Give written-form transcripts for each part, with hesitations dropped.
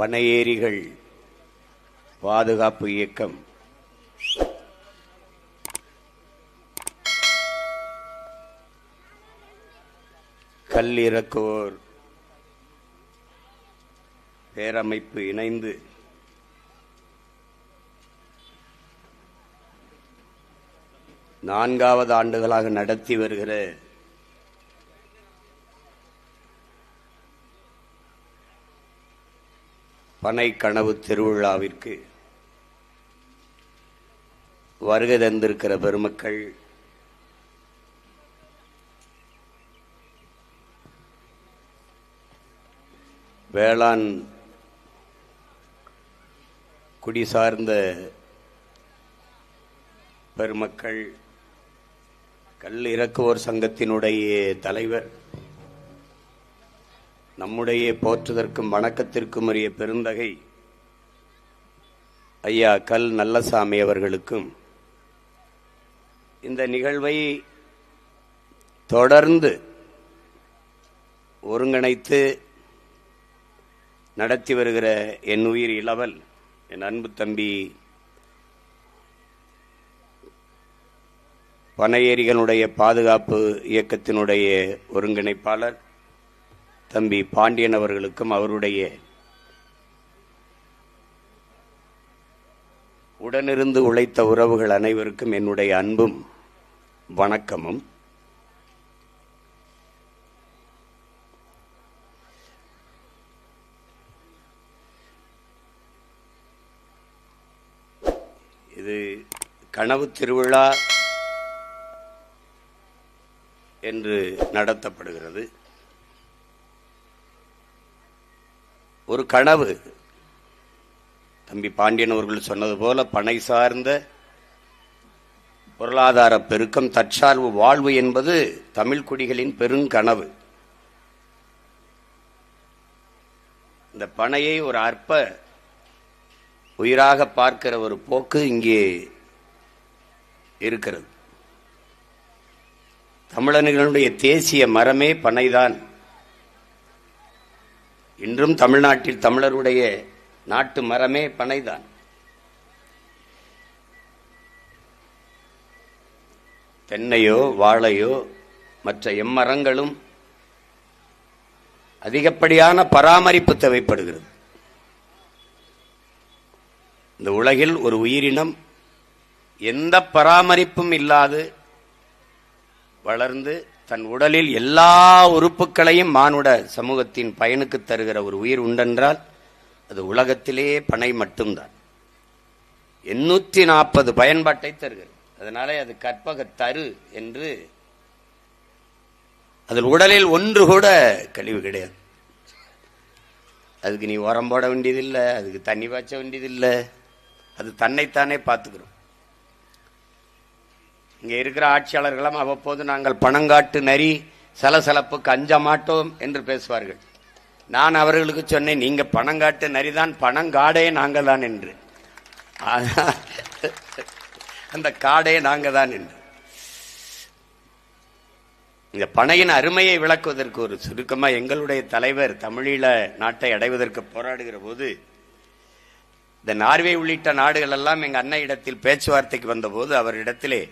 பனையேரிகள் பாதுகாப்பு இயக்கம் கல் இறக்குவோர் பேரமைப்பு இணைந்து நான்காவது ஆண்டுகளாக நடத்தி வருகிற பனை கனவு திருவிழாவிற்கு வருகை தந்திருக்கிற பெருமக்கள், வேளாண் குடி சார்ந்த பெருமக்கள், கல் இறக்குவோர் சங்கத்தினுடைய தலைவர், நம்முடைய போற்றுதற்கும் வணக்கத்திற்கும் உரிய பெருந்தகை ஐயா கல் நல்லசாமி அவர்களுக்கும் இந்த நிகழ்வை தொடர்ந்து ஒருங்கிணைத்து நடத்தி வருகிற என் உயிர் இளவல், என் அன்பு தம்பி பனையேரிகளுடைய பாதுகாப்பு இயக்கத்தினுடைய ஒருங்கிணைப்பாளர் தம்பி பாண்டியன் அவர்களுக்கும் அவருடைய உடனிருந்து உழைத்த உறவுகள் அனைவருக்கும் என்னுடைய அன்பும் வணக்கமும். இது கனவு திருவிழா என்று நடத்தப்படுகிறது. ஒரு கனவு, தம்பி பாண்டியன் அவர்கள் சொன்னது போல பனை சார்ந்த பொருளாதார பெருக்கம், தற்சார்பு வாழ்வு என்பது தமிழ் குடிகளின் பெருங்கனவு. இந்த பனையை ஒரு அற்ப உயிராக பார்க்கிற ஒரு போக்கு இங்கே இருக்கிறது. தமிழர்களுடைய தேசிய மரமே பனைதான். இன்றும் தமிழ்நாட்டில் தமிழருடைய நாட்டு மரமே பனைதான். தென்னையோ வாழையோ மற்ற எம்மரங்களும் அதிகப்படியான பராமரிப்பு தேவைப்படுகிறது. இந்த உலகில் ஒரு உயிரினம் எந்த பராமரிப்பும் இல்லாது வளர்ந்து தன் உடலில் எல்லா உறுப்புகளையும் மானுட சமூகத்தின் பயனுக்கு தருகிற ஒரு உயிர் உண்டென்றால் அது உலகத்திலே பனை மட்டும்தான். 840 பயன்பாட்டை தருகிறது. அதனாலே அது கற்பக தரு என்று, அதில் உடலில் ஒன்று கூட கழிவு கிடையாது. அதுக்கு நீ உரம் போட வேண்டியதில்லை, அதுக்கு தண்ணி பாய்ச்ச வேண்டியதில்லை, அது தன்னைத்தானே பார்த்துக்கிறோம். இங்கே இருக்கிற ஆட்சியாளர்களும் அவ்வப்போது நாங்கள் பணங்காட்டு நரி சலசலப்புக்கு அஞ்ச மாட்டோம் என்று பேசுவார்கள். நான் அவர்களுக்கு சொன்னேன், நீங்க பணங்காட்டு நரிதான், பணங்காடே நாங்கள் தான் என்று. அந்த காடே நாங்க தான் என்று. இந்த பனையின் அருமையை விளக்குவதற்கு ஒரு சுருக்கமா, எங்களுடைய தலைவர் தமிழீழ நாட்டை அடைவதற்கு போராடுகிற போது இந்த நார்வே உள்ளிட்ட நாடுகள் எல்லாம் எங்க அன்னை இடத்தில் பேச்சுவார்த்தைக்கு வந்த போது அவரிடத்திலே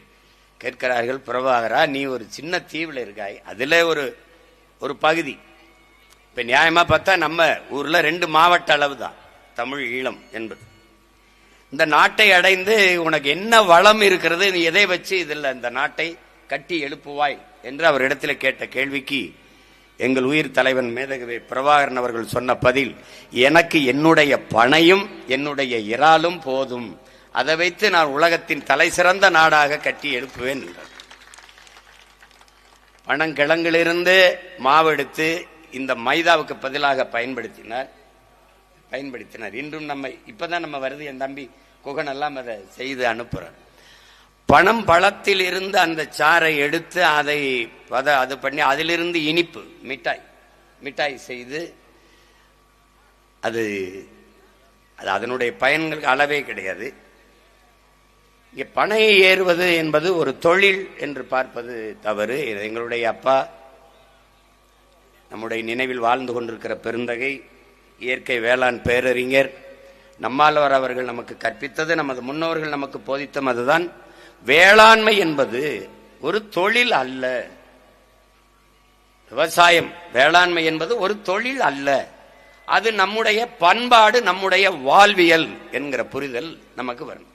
கேட்கிறார்கள், பிரபாகரா நீ ஒரு சின்ன தீவில் இருக்காய், அதுல ஒரு பகுதி, இப்ப நியாயமா பார்த்தா நம்ம ஊர்ல 2 மாவட்ட அளவு தான் தமிழ் ஈழம் என்பது. இந்த நாட்டை அடைந்து உனக்கு என்ன வளம் இருக்கிறது, நீ எதை வச்சு இதில் இந்த நாட்டை கட்டி எழுப்புவாய் என்று அவரிடத்தில் கேட்ட கேள்விக்கு எங்கள் உயிர் தலைவன் மேதகவி பிரபாகரன் அவர்கள் சொன்ன பதில், எனக்கு என்னுடைய பனையும் என்னுடைய இறாலும் போதும், அதை வைத்து நான் உலகத்தின் தலை சிறந்த நாடாக கட்டி எழுப்புவேன் என்றார். பனங்கிழங்கிலிருந்து மாவெடுத்து இந்த மைதாவுக்கு பதிலாக பயன்படுத்தினார். இன்றும் நம்ம இப்பதான் நம்ம வருது, என் தம்பி குகன் எல்லாம் அதை செய்து அனுப்புறார். பனம் பழத்தில் இருந்து அந்த சாறை எடுத்து அது பண்ணி அதிலிருந்து இனிப்பு மிட்டாய் செய்து அது அதனுடைய பயன்களுக்கு அளவே கிடையாது. இங்கே பனையை ஏறுவது என்பது ஒரு தொழில் என்று பார்ப்பது தவறு. எங்களுடைய அப்பா, நம்முடைய நினைவில் வாழ்ந்து கொண்டிருக்கிற பெருந்தகை இயற்கை வேளாண் பேரறிஞர் நம்மாழ்வார் அவர்கள் நமக்கு கற்பித்தது, நமது முன்னோர்கள் நமக்கு போதித்த அதுதான், வேளாண்மை என்பது ஒரு தொழில் அல்ல. விவசாயம், வேளாண்மை என்பது ஒரு தொழில் அல்ல, அது நம்முடைய பண்பாடு, நம்முடைய வாழ்வியல் என்கிற புரிதல் நமக்கு வரும்.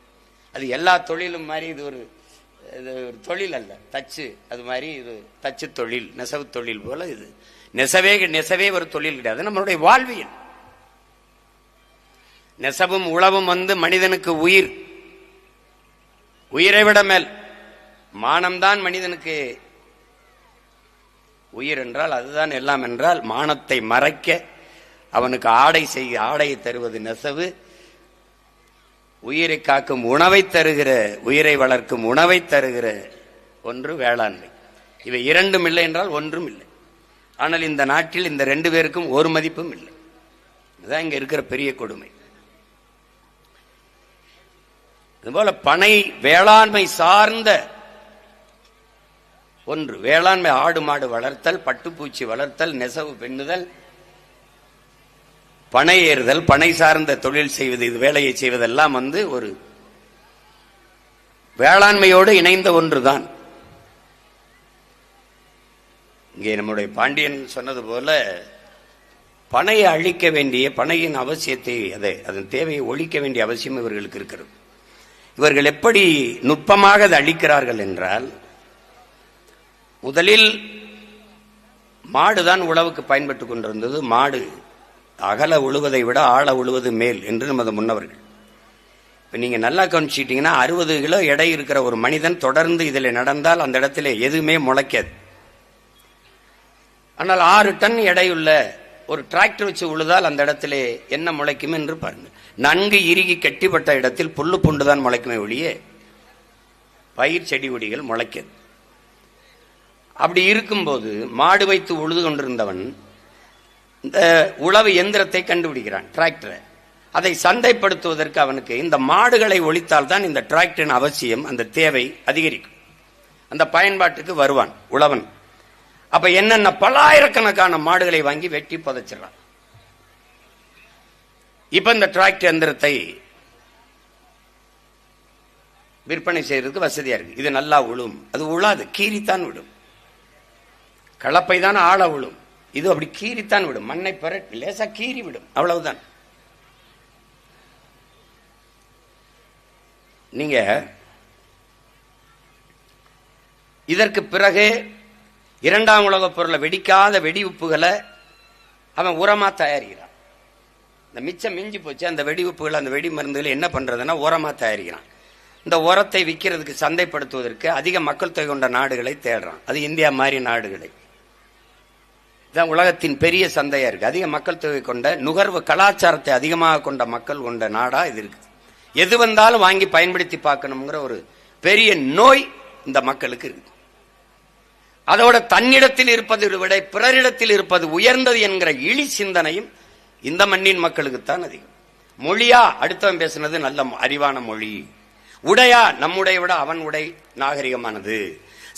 அது எல்லா தொழிலும் மாதிரி இது ஒரு தொழில் அல்ல. தச்சு அது மாதிரி இது தச்சு தொழில், நெசவு தொழில் போல இது நெசவே ஒரு தொழில் கிடையாது, நம்மளுடைய வாழ்வியல். நெசவும் உழவும் மனிதனுக்கு உயிர், உயிரை விட மேல். மானம்தான் மனிதனுக்கு உயிர் என்றால் அதுதான் எல்லாம் என்றால், மானத்தை மறைக்க அவனுக்கு ஆடையை தருவது நெசவு, உயிரை காக்கும் உணவை தருகிற, உயிரை வளர்க்கும் உணவை தருகிற ஒன்று வேளாண்மை. இவை இரண்டும் இல்லை என்றால் ஒன்றும் இல்லை. ஆனால் இந்த நாட்டில் இந்த ரெண்டு பேருக்கும் ஒரு மதிப்பும் இல்லை. இதுதான் இங்க இருக்கிற பெரிய கொடுமை. அதுபோல பனை வேளாண்மை சார்ந்த ஒன்று. வேளாண்மை ஆடு மாடு வளர்த்தல், பட்டுப்பூச்சி வளர்த்தல், நெசவு பெண்ணுதல், பனை ஏறுதல், பனை சார்ந்த தொழில் செய்வது, இது வேலையை செய்வதெல்லாம் ஒரு வேளாண்மையோடு இணைந்த ஒன்றுதான். இங்கே நம்முடைய பாண்டியன் சொன்னது போல பனையை அழிக்க வேண்டிய, பனையின் அவசியத்தை, அதன் தேவையை ஒழிக்க வேண்டிய அவசியம் இவர்களுக்கு இருக்கிறது. இவர்கள் எப்படி நுட்பமாக அதை அழிக்கிறார்கள் என்றால், முதலில் மாடுதான் உழவுக்கு பயன்பட்டுக் கொண்டிருந்தது. மாடு அகல உழுவதை விட ஆழ உழுவது மேல் என்று நமது முன்னவர்கள். இப்ப நீங்க நல்லா கவனிச்சிட்டீங்கன்னா 60 கிலோ எடை இருக்கிற ஒரு மனிதன் தொடர்ந்து இதில் நடந்தால் அந்த இடத்துல எதுவுமே முளைக்காது. ஆனால் 6 டன் எடையுள்ள ஒரு டிராக்டர் வச்சு உழுதால் அந்த இடத்துல என்ன முளைக்கும் என்று பாருங்க. நன்கு இறுகி கட்டிப்பட்ட இடத்தில் புல்லு புண்டுதான் முளைக்குமே ஒழிய பயிர் செடி கொடிகள் முளைக்காது. அப்படி இருக்கும்போது மாடு வைத்து உழுது கொண்டிருந்தவன் இந்த உழவு எந்திரத்தை கண்டுபிடிக்கிறான், டிராக்டரை. அதை சந்தைப்படுத்துவதற்கு அவனுக்கு இந்த மாடுகளை ஒழித்தால் தான் இந்த டிராக்டரின் அவசியம், அந்த தேவை அதிகரிக்கும். அந்த பயன்பாட்டுக்கு வருவான் உழவன். அப்ப என்னென்ன பல்லாயிரக்கணக்கான மாடுகளை வாங்கி வெட்டி புதைச்சிடறான். இப்ப இந்த டிராக்டர் எந்திரத்தை விற்பனை செய்யறதுக்கு வசதியா இருக்கு. இது நல்லா உழும், அது உழாது, கீரித்தான் விடும். கலப்பை தான் ஆழ விடும், இது அப்படி கீரித்தான் விடும். மண்ணை பெறட்டு லேசா கீறி விடும், அவ்வளவுதான். நீங்க இதற்கு பிறகு 2ஆம் உலகப் பொருளை வெடிக்காத வெடி உப்புகளை அவன் உரமா தயாரிக்கிறான். இந்த மிச்சம் மிஞ்சி போச்சு அந்த வெடி உப்புகள், அந்த வெடி மருந்துகளை என்ன பண்றதுன்னா உரமா தயாரிக்கிறான். இந்த உரத்தை விற்கிறதுக்கு, சந்தைப்படுத்துவதற்கு அதிக மக்கள் தொகை கொண்ட நாடுகளை தேடுறான். அது இந்தியா மாதிரி நாடுகளை. இதுதான் உலகத்தின் பெரிய சந்தையா இருக்கு. அதிக மக்கள் தொகை கொண்ட, நுகர்வு கலாச்சாரத்தை அதிகமாக கொண்ட மக்கள் கொண்ட நாடா இது இருக்கு. எது வந்தாலும் வாங்கி பயன்படுத்தி பார்க்கணுங்கிற ஒரு பெரிய நோய் இந்த மக்களுக்கு இருக்கு. அதோட தன்னிடத்தில் இருப்பதை விட பிறரிடத்தில் இருப்பது உயர்ந்தது என்கிற இழி சிந்தனையும் இந்த மண்ணின் மக்களுக்குத்தான் அதிகம். மொழியா அடுத்தவன் பேசுனது நல்ல அறிவான மொழி, உடையா நம்முடைய விட அவன் உடை நாகரிகமானது,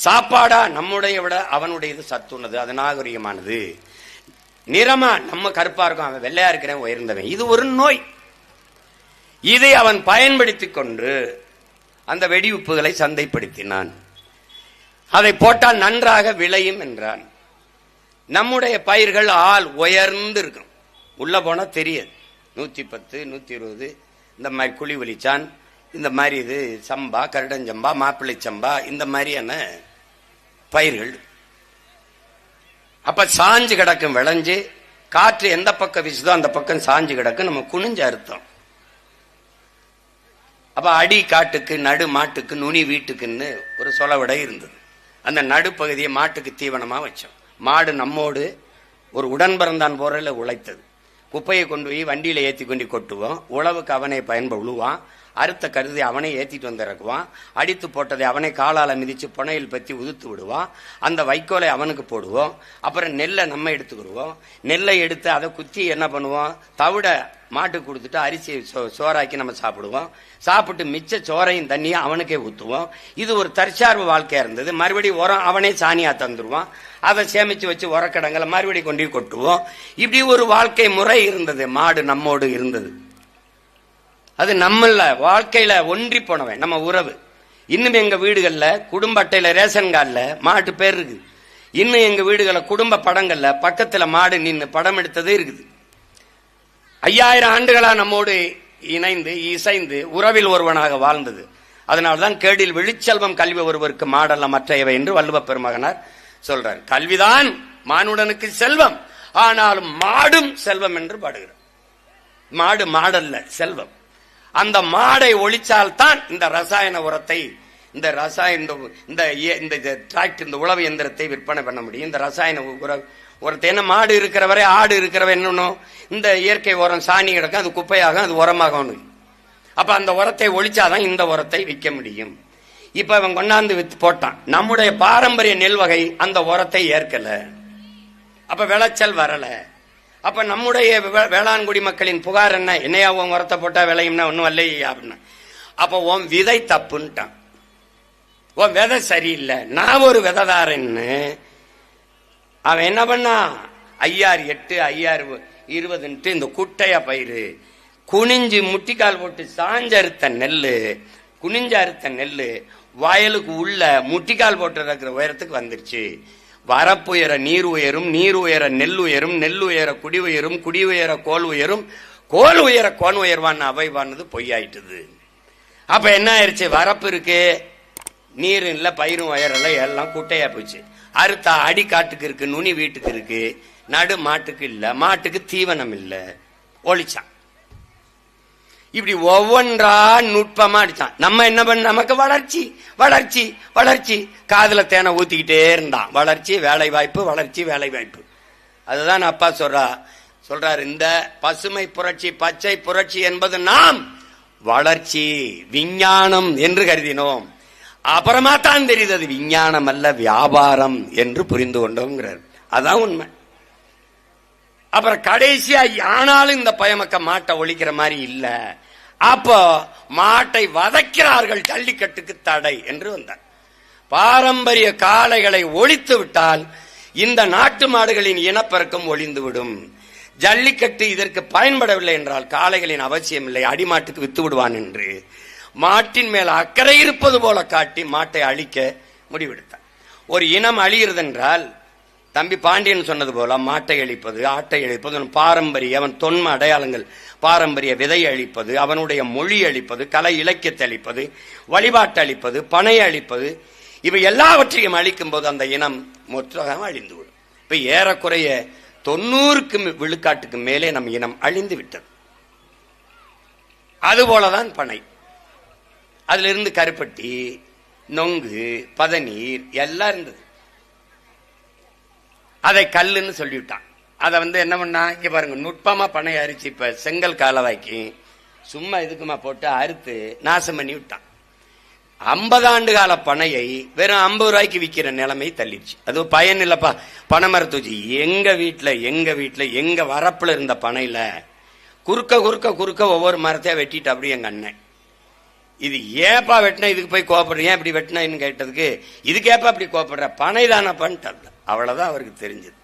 சாப்பாடா நம்முடைய விட அவனுடையது சத்துள்ளது, அது நாகரிகமானது, நிறமா நம்ம கருப்பா இருக்கும் அவன் வெள்ளையா இருக்கிறேன் உயர்ந்தவன். இது ஒரு நோய். இதை அவன் பயன்படுத்திக் கொண்டு அந்த வெடி உப்புகளை சந்தைப்படுத்தினான். அதை போட்டால் நன்றாக விளையும் என்றான். நம்முடைய பயிர்கள் ஆள் உயர்ந்து இருக்கும், உள்ள போனா தெரியாது. 110, 120 இந்த மாதிரி குழி ஒலிச்சான், இந்த மாதிரி இது சம்பா, கருடஞ்சம்பா, மாப்பிள்ளை சம்பா, இந்த மாதிரியான பயிர்கள். அப்ப சாஞ்சு கிடக்கும், விளைஞ்சு காற்று எந்த பக்கம் வீசுதோ அந்த பக்கம் சாஞ்சு கிடக்கும், நம்ம குனிஞ்ச அர்த்தம். அப்ப அடி காட்டுக்கு, நடு மாட்டுக்கு, நுனி வீட்டுக்குன்னு ஒரு சொலவிடை இருந்தது. அந்த நடுப்பகுதியை மாட்டுக்கு தீவனமா வச்சோம். மாடு நம்மோடு ஒரு உடன்பிறந்தான் போறல உழைத்தது. குப்பையை கொண்டு போய் வண்டியில ஏற்றி கொண்டு கொட்டுவோம். உழவுக்கு அவனை உழுவான். அறுத்த கருதி அவனை ஏத்திட்டு வந்து இறக்குவான். அடித்து போட்டதை அவனை காலால மிதிச்சு புனையில் பத்தி உதுத்து விடுவான். அந்த வைக்கோலை அவனுக்கு போடுவோம். அப்புறம் நெல்லை நம்ம எடுத்துக்கிடுவோம். நெல்லை எடுத்து அதை குத்தி என்ன பண்ணுவோம், தவிட மாட்டுக்கு கொடுத்துட்டு அரிசி சோறாக்கி நம்ம சாப்பிடுவோம். சாப்பிட்டு மிச்ச சோறையும் தண்ணியும் அவனுக்கே ஊத்துவோம். இது ஒரு தற்சார்பு வாழ்க்கையா இருந்தது. மறுபடியும் உரம் அவனே சாணியா தந்துருவான். அதை சேமிச்சு வச்சு உரக்கடங்களை மறுபடியும் கொண்டு கொட்டுவோம். இப்படி ஒரு வாழ்க்கை முறை இருந்தது. மாடு நம்மோடு இருந்தது. அது நம்மள வாழ்க்கையில ஒன்றி போனவன், நம்ம உறவு. இன்னும் எங்க வீடுகள்ல குடும்ப அட்டையில ரேஷன் கார்டுல மாட்டு பேர் இருக்கு. இன்னும் எங்க வீடுகள குடும்ப படங்கள்ல பக்கத்துல மாடு நின்று படம் எடுத்தது இருக்குது. 5000 ஆண்டுகளா நம்மோடு இணைந்து இசைந்து உறவில் ஒருவனாக வாழ்ந்தது. அதனால்தான் கேடில் விழிச்செல்வம் கல்வி ஒருவருக்கு மாடல்ல மற்றையவை என்று வள்ளுவ பெருமகனார் சொல்றார். கல்விதான் மானுடனுக்கு செல்வம், ஆனாலும் மாடும் செல்வம் என்று பாடுகிறார். மாடு மாடல்ல செல்வம். அந்த மாடை ஒழிச்சால் தான் இந்த ரசாயன உரத்தை, இந்த டிராக்டர், இந்த உழவு எந்திரத்தை விற்பனை பண்ண முடியும். இந்த ரசாயன உரத்தை என்ன, மாடு இருக்கிறவரை ஆடு இருக்கிறவரை என்னன்னு இந்த இயற்கை உரம் சாணி கிடக்கும், அது குப்பையாகும், அது உரமாகும். அப்ப அந்த உரத்தை ஒழிச்சாதான் இந்த உரத்தை விற்க முடியும். இப்ப அவன் கொண்டாந்து வித்து போட்டான். நம்முடைய பாரம்பரிய நெல் வகை அந்த உரத்தை ஏற்கல. அப்ப விளைச்சல் வரல. அப்ப நம்முடைய வேளாண்குடி மக்களின் புகார் என்ன, என்னையா உன் உரத்தை போட்டா விளையும்னா ஒன்னும் இல்லையா அப்படின்னா, அப்ப உன் விதை தப்புன்ட்டான். உன் விதை சரியில்லை, நான் ஒரு விதைதாரன்னு அவன் என்ன பண்ணா, 5008 5020 இந்த குட்டைய பயிறு குனிஞ்சு முட்டிக்கால் போட்டு சாஞ்சறுத்த நெல்லு, குனிஞ்ச அறுத்த நெல்லு வயலுக்கு உள்ள முட்டிக்கால் போட்டு இருக்கிற உயரத்துக்கு வந்துருச்சு. வரப்புயர நீர் உயரும், நீர் உயர நெல் உயரும், நெல் உயர குடி உயரும், குடி உயர கோல் உயரும், கோல் உயர கோன் உயர்வான்னு அவைவானது பொய்யாயிட்டுது. அப்ப என்ன ஆயிடுச்சு, வரப்பு இருக்கு, நீர் இல்ல, பயிரும் உயரல, எல்லாம் குட்டையா போச்சு. அறுத்தா அடி காட்டுக்கு இருக்கு, நுனி வீட்டுக்கு இருக்கு, நடு மாட்டுக்கு இல்ல, மாட்டுக்கு தீவனம் இல்ல, ஒழிச்சான். இப்படி ஒவ்வொன்றா நுட்பமா அடிச்சான். நம்ம என்ன பண்ண, நமக்கு வளர்ச்சி வளர்ச்சி வளர்ச்சி, காதுல தேனை ஊத்திக்கிட்டே இருந்தான். வளர்ச்சி வேலை வாய்ப்பு, வளர்ச்சி வேலை வாய்ப்பு. அதுதான் அப்பா சொல்றாரு, இந்த பசுமை புரட்சி பச்சை புரட்சி என்பது நாம் வளர்ச்சி விஞ்ஞானம் என்று கருதினோம். அப்புறமா தான் தெரியுது அது விஞ்ஞானம் அல்ல, வியாபாரம் என்று புரிந்து கொண்டோங்கிறார். அதான் உண்மை. அப்புறம் கடைசியா ஆனாலும் இந்த பயமக்க மாட்டை ஒழிக்கிற மாதிரி இல்ல, அப்போ மாட்டை வதைக்கிறார்கள், ஜல்லிக்கட்டுக்கு தடை என்று வந்தார். பாரம்பரிய காளைகளை ஒழித்து விட்டால் இந்த நாட்டு மாடுகளின் இனப்பெருக்கம் ஒளிந்துவிடும். ஜல்லிக்கட்டு இதற்கு பயன்படவில்லை என்றால் காளைகளின் அவசியம் இல்லை, அடிமாட்டுக்கு வித்து விடுவான் என்று மாட்டின் மேல அக்கறை இருப்பது போல காட்டி மாட்டை அழிக்க முடிவெடுத்தார். ஒரு இனம் அழிகிறது என்றால் தம்பி பாண்டியன் சொன்னது போல மாட்டை அழிப்பது, ஆட்டை அழிப்பது, பாரம்பரிய அவன் தொன்ம அடையாளங்கள், பாரம்பரிய விதை அழிப்பது, அவனுடைய மொழி அழிப்பது, கலை இலக்கியத்தை அழிப்பது, வழிபாட்டை அழிப்பது, பனை அழிப்பது, இவை எல்லாவற்றையும் அழிக்கும் போது அந்த இனம் மொத்தமாக அழிந்துவிடும். இப்ப ஏறக்குறைய 90 விழுக்காட்டுக்கு மேலே நம் இனம் அழிந்து விட்டது. அதுபோலதான் பனை. அதுல இருந்து கருப்பட்டி, நொங்கு, பதநீர் எல்லாம் இருந்தது. அதை கல்லுன்னு சொல்லிவிட்டான். அதை என்ன பண்ணா, இங்க பாருங்க, நுட்பமா பனை அரிச்சு இப்ப செங்கல் காலவாக்கி சும்மா இதுக்குமா போட்டு அறுத்து நாசம் பண்ணி விட்டான். 50 ஆண்டு கால பனையை வெறும் 50 ரூபாய்க்கு விற்கிற நிலைமை தள்ளிடுச்சு. அது பயன் இல்லப்பா. பனைமரத்தூச்சி எங்க வீட்டுல எங்க வரப்புல இருந்த பனையில குறுக்க ஒவ்வொரு மரத்தையா வெட்டிட்டு அப்படி எங்க அண்ணன், இது ஏப்பா வெட்டினா, இதுக்கு போய் கோபப்படுற, ஏன் இப்படி வெட்டினு கேட்டதுக்கு, இதுக்கு ஏப்பா இப்படி கோபப்படுற, பனை தானே பண்ணிட்டு, அவ்வளவுதான் அவருக்கு தெரிஞ்சது.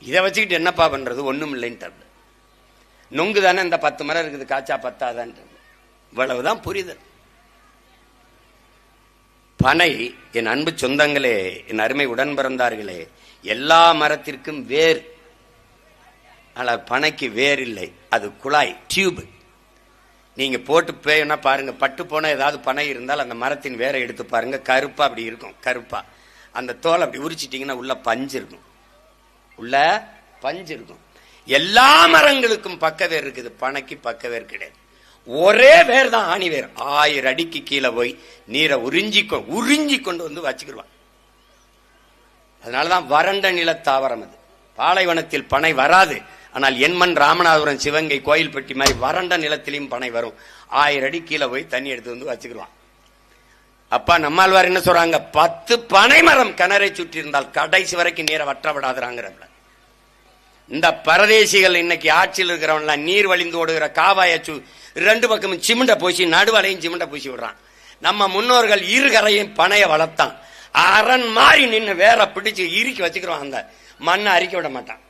இதை வச்சுக்கிட்டு என்னப்பா பண்றது, ஒண்ணும் இல்லைன்னு. நொங்கு தானே, இந்த 10 மரம் இருக்குது, காய்ச்சா பத்தாதான், இவ்வளவுதான் புரிதல். பனை, என் அன்பு சொந்தங்களே, என் அருமை உடன் பிறந்தார்களே, எல்லா மரத்திற்கும் வேர். ஆனால் பனைக்கு வேர் இல்லை, அது குழாய், டியூப். நீங்க போட்டு பேனா பாருங்க, பட்டு போன ஏதாவது பனை இருந்தால் அந்த மரத்தின் வேரை எடுத்து பாருங்க, கருப்பா அப்படி இருக்கும். கருப்பா அந்த தோல் அப்படி உரிச்சிட்டீங்கன்னா உள்ள பஞ்சு இருக்கும், உள்ள பஞ்சு இருக்கும். எல்லா மரங்களுக்கும் பக்கவேர் இருக்குது, பனைக்கு பக்கவேர் கிடையாது. ஒரே வேர் தான், ஆணி வேர். 1000 அடிக்கு கீழே போய் நீரை உறிஞ்சி கொண்டு வந்து வச்சுக்கிடுவான். அதனாலதான் வறண்ட நில தாவரம் அது. பாலைவனத்தில் பனை வராது, ஆனால் என்மண் ராமநாதபுரம் சிவகங்கை கோயில்பட்டி மாதிரி வறண்ட நிலத்திலையும் பனை வரும். 1000 அடி கீழே போய் தண்ணி எடுத்து வந்து வச்சுக்கிடுவான். அப்பா நம்மாழ்வார் என்ன சொல்றாங்க, 10 பனை மரம் கிணறை சுற்றி இருந்தால் கடைசி வரைக்கும் நீரை வற்ற விடாதுறாங்கிறப்ப. இந்த பரதேசிகள் இன்னைக்கு ஆட்சியில் இருக்கிறவன் நீர் வழிந்து ஓடுகிற காவாயச்சு 2 பக்கமும் சிமெண்ட பூசி நடுவலையும் சிமெண்ட பூசி விடுறான். நம்ம முன்னோர்கள் இருகரையும் பனைய வளர்த்தான். அரண் மாறி நின்று வேற பிடிச்சு இறுக்கி வச்சுக்கிறோம். அந்த மண்ணை அரிக்க விட மாட்டான்,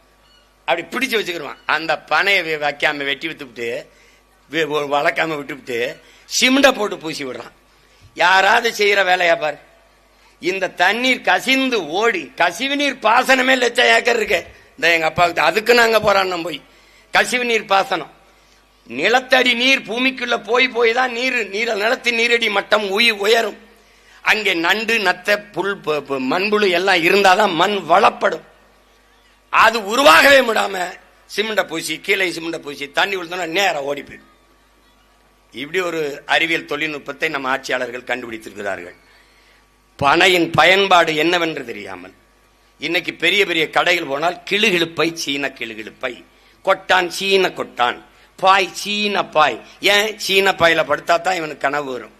அப்படி பிடிச்சு வச்சுக்கிடுவான். அந்த பனையை வைக்காம வெட்டி வித்துவிட்டு வளர்க்காம விட்டுவிட்டு சிமெண்ட போட்டு பூசி விடுறான். யாராவது செய்யற வேலையா பாரு. இந்த தண்ணீர் கசிந்து ஓடி கசிவு நீர் பாசனமே 1,00,000 ஏக்கர் இருக்கு. இந்த எங்க அப்பாவுக்கு அதுக்கு நாங்க போறான் போய் கசிவு நீர் பாசனம். நிலத்தடி நீர் பூமிக்குள்ள போய் தான் நிலத்தின் நீரடி மட்டம் உயரும். அங்கே நண்டு நத்த புல் மண்புழு எல்லாம் இருந்தாதான் மண் வளப்படும். அது உருவாகவே விடாம சிமெண்ட பூசி கீழே சிமெண்ட பூசி தண்ணி விழுந்தோன்னா நேரம் ஓடி போயிடும். இப்படி ஒரு அறிவியல் தொழில்நுட்பத்தை நம்ம ஆட்சியாளர்கள் கண்டுபிடித்திருக்கிறார்கள். பனையின் பயன்பாடு என்னவென்று தெரியாமல் இன்னைக்கு பெரிய பெரிய கடைகள் போனால் கிளுகிழுப்பை சீன கிளுகிழுப்பை, கொட்டான் சீன கொட்டான், பாய் சீன பாய். ஏன் சீன பாயில படுத்தா தான் இவனுக்கு கனவு வரும்,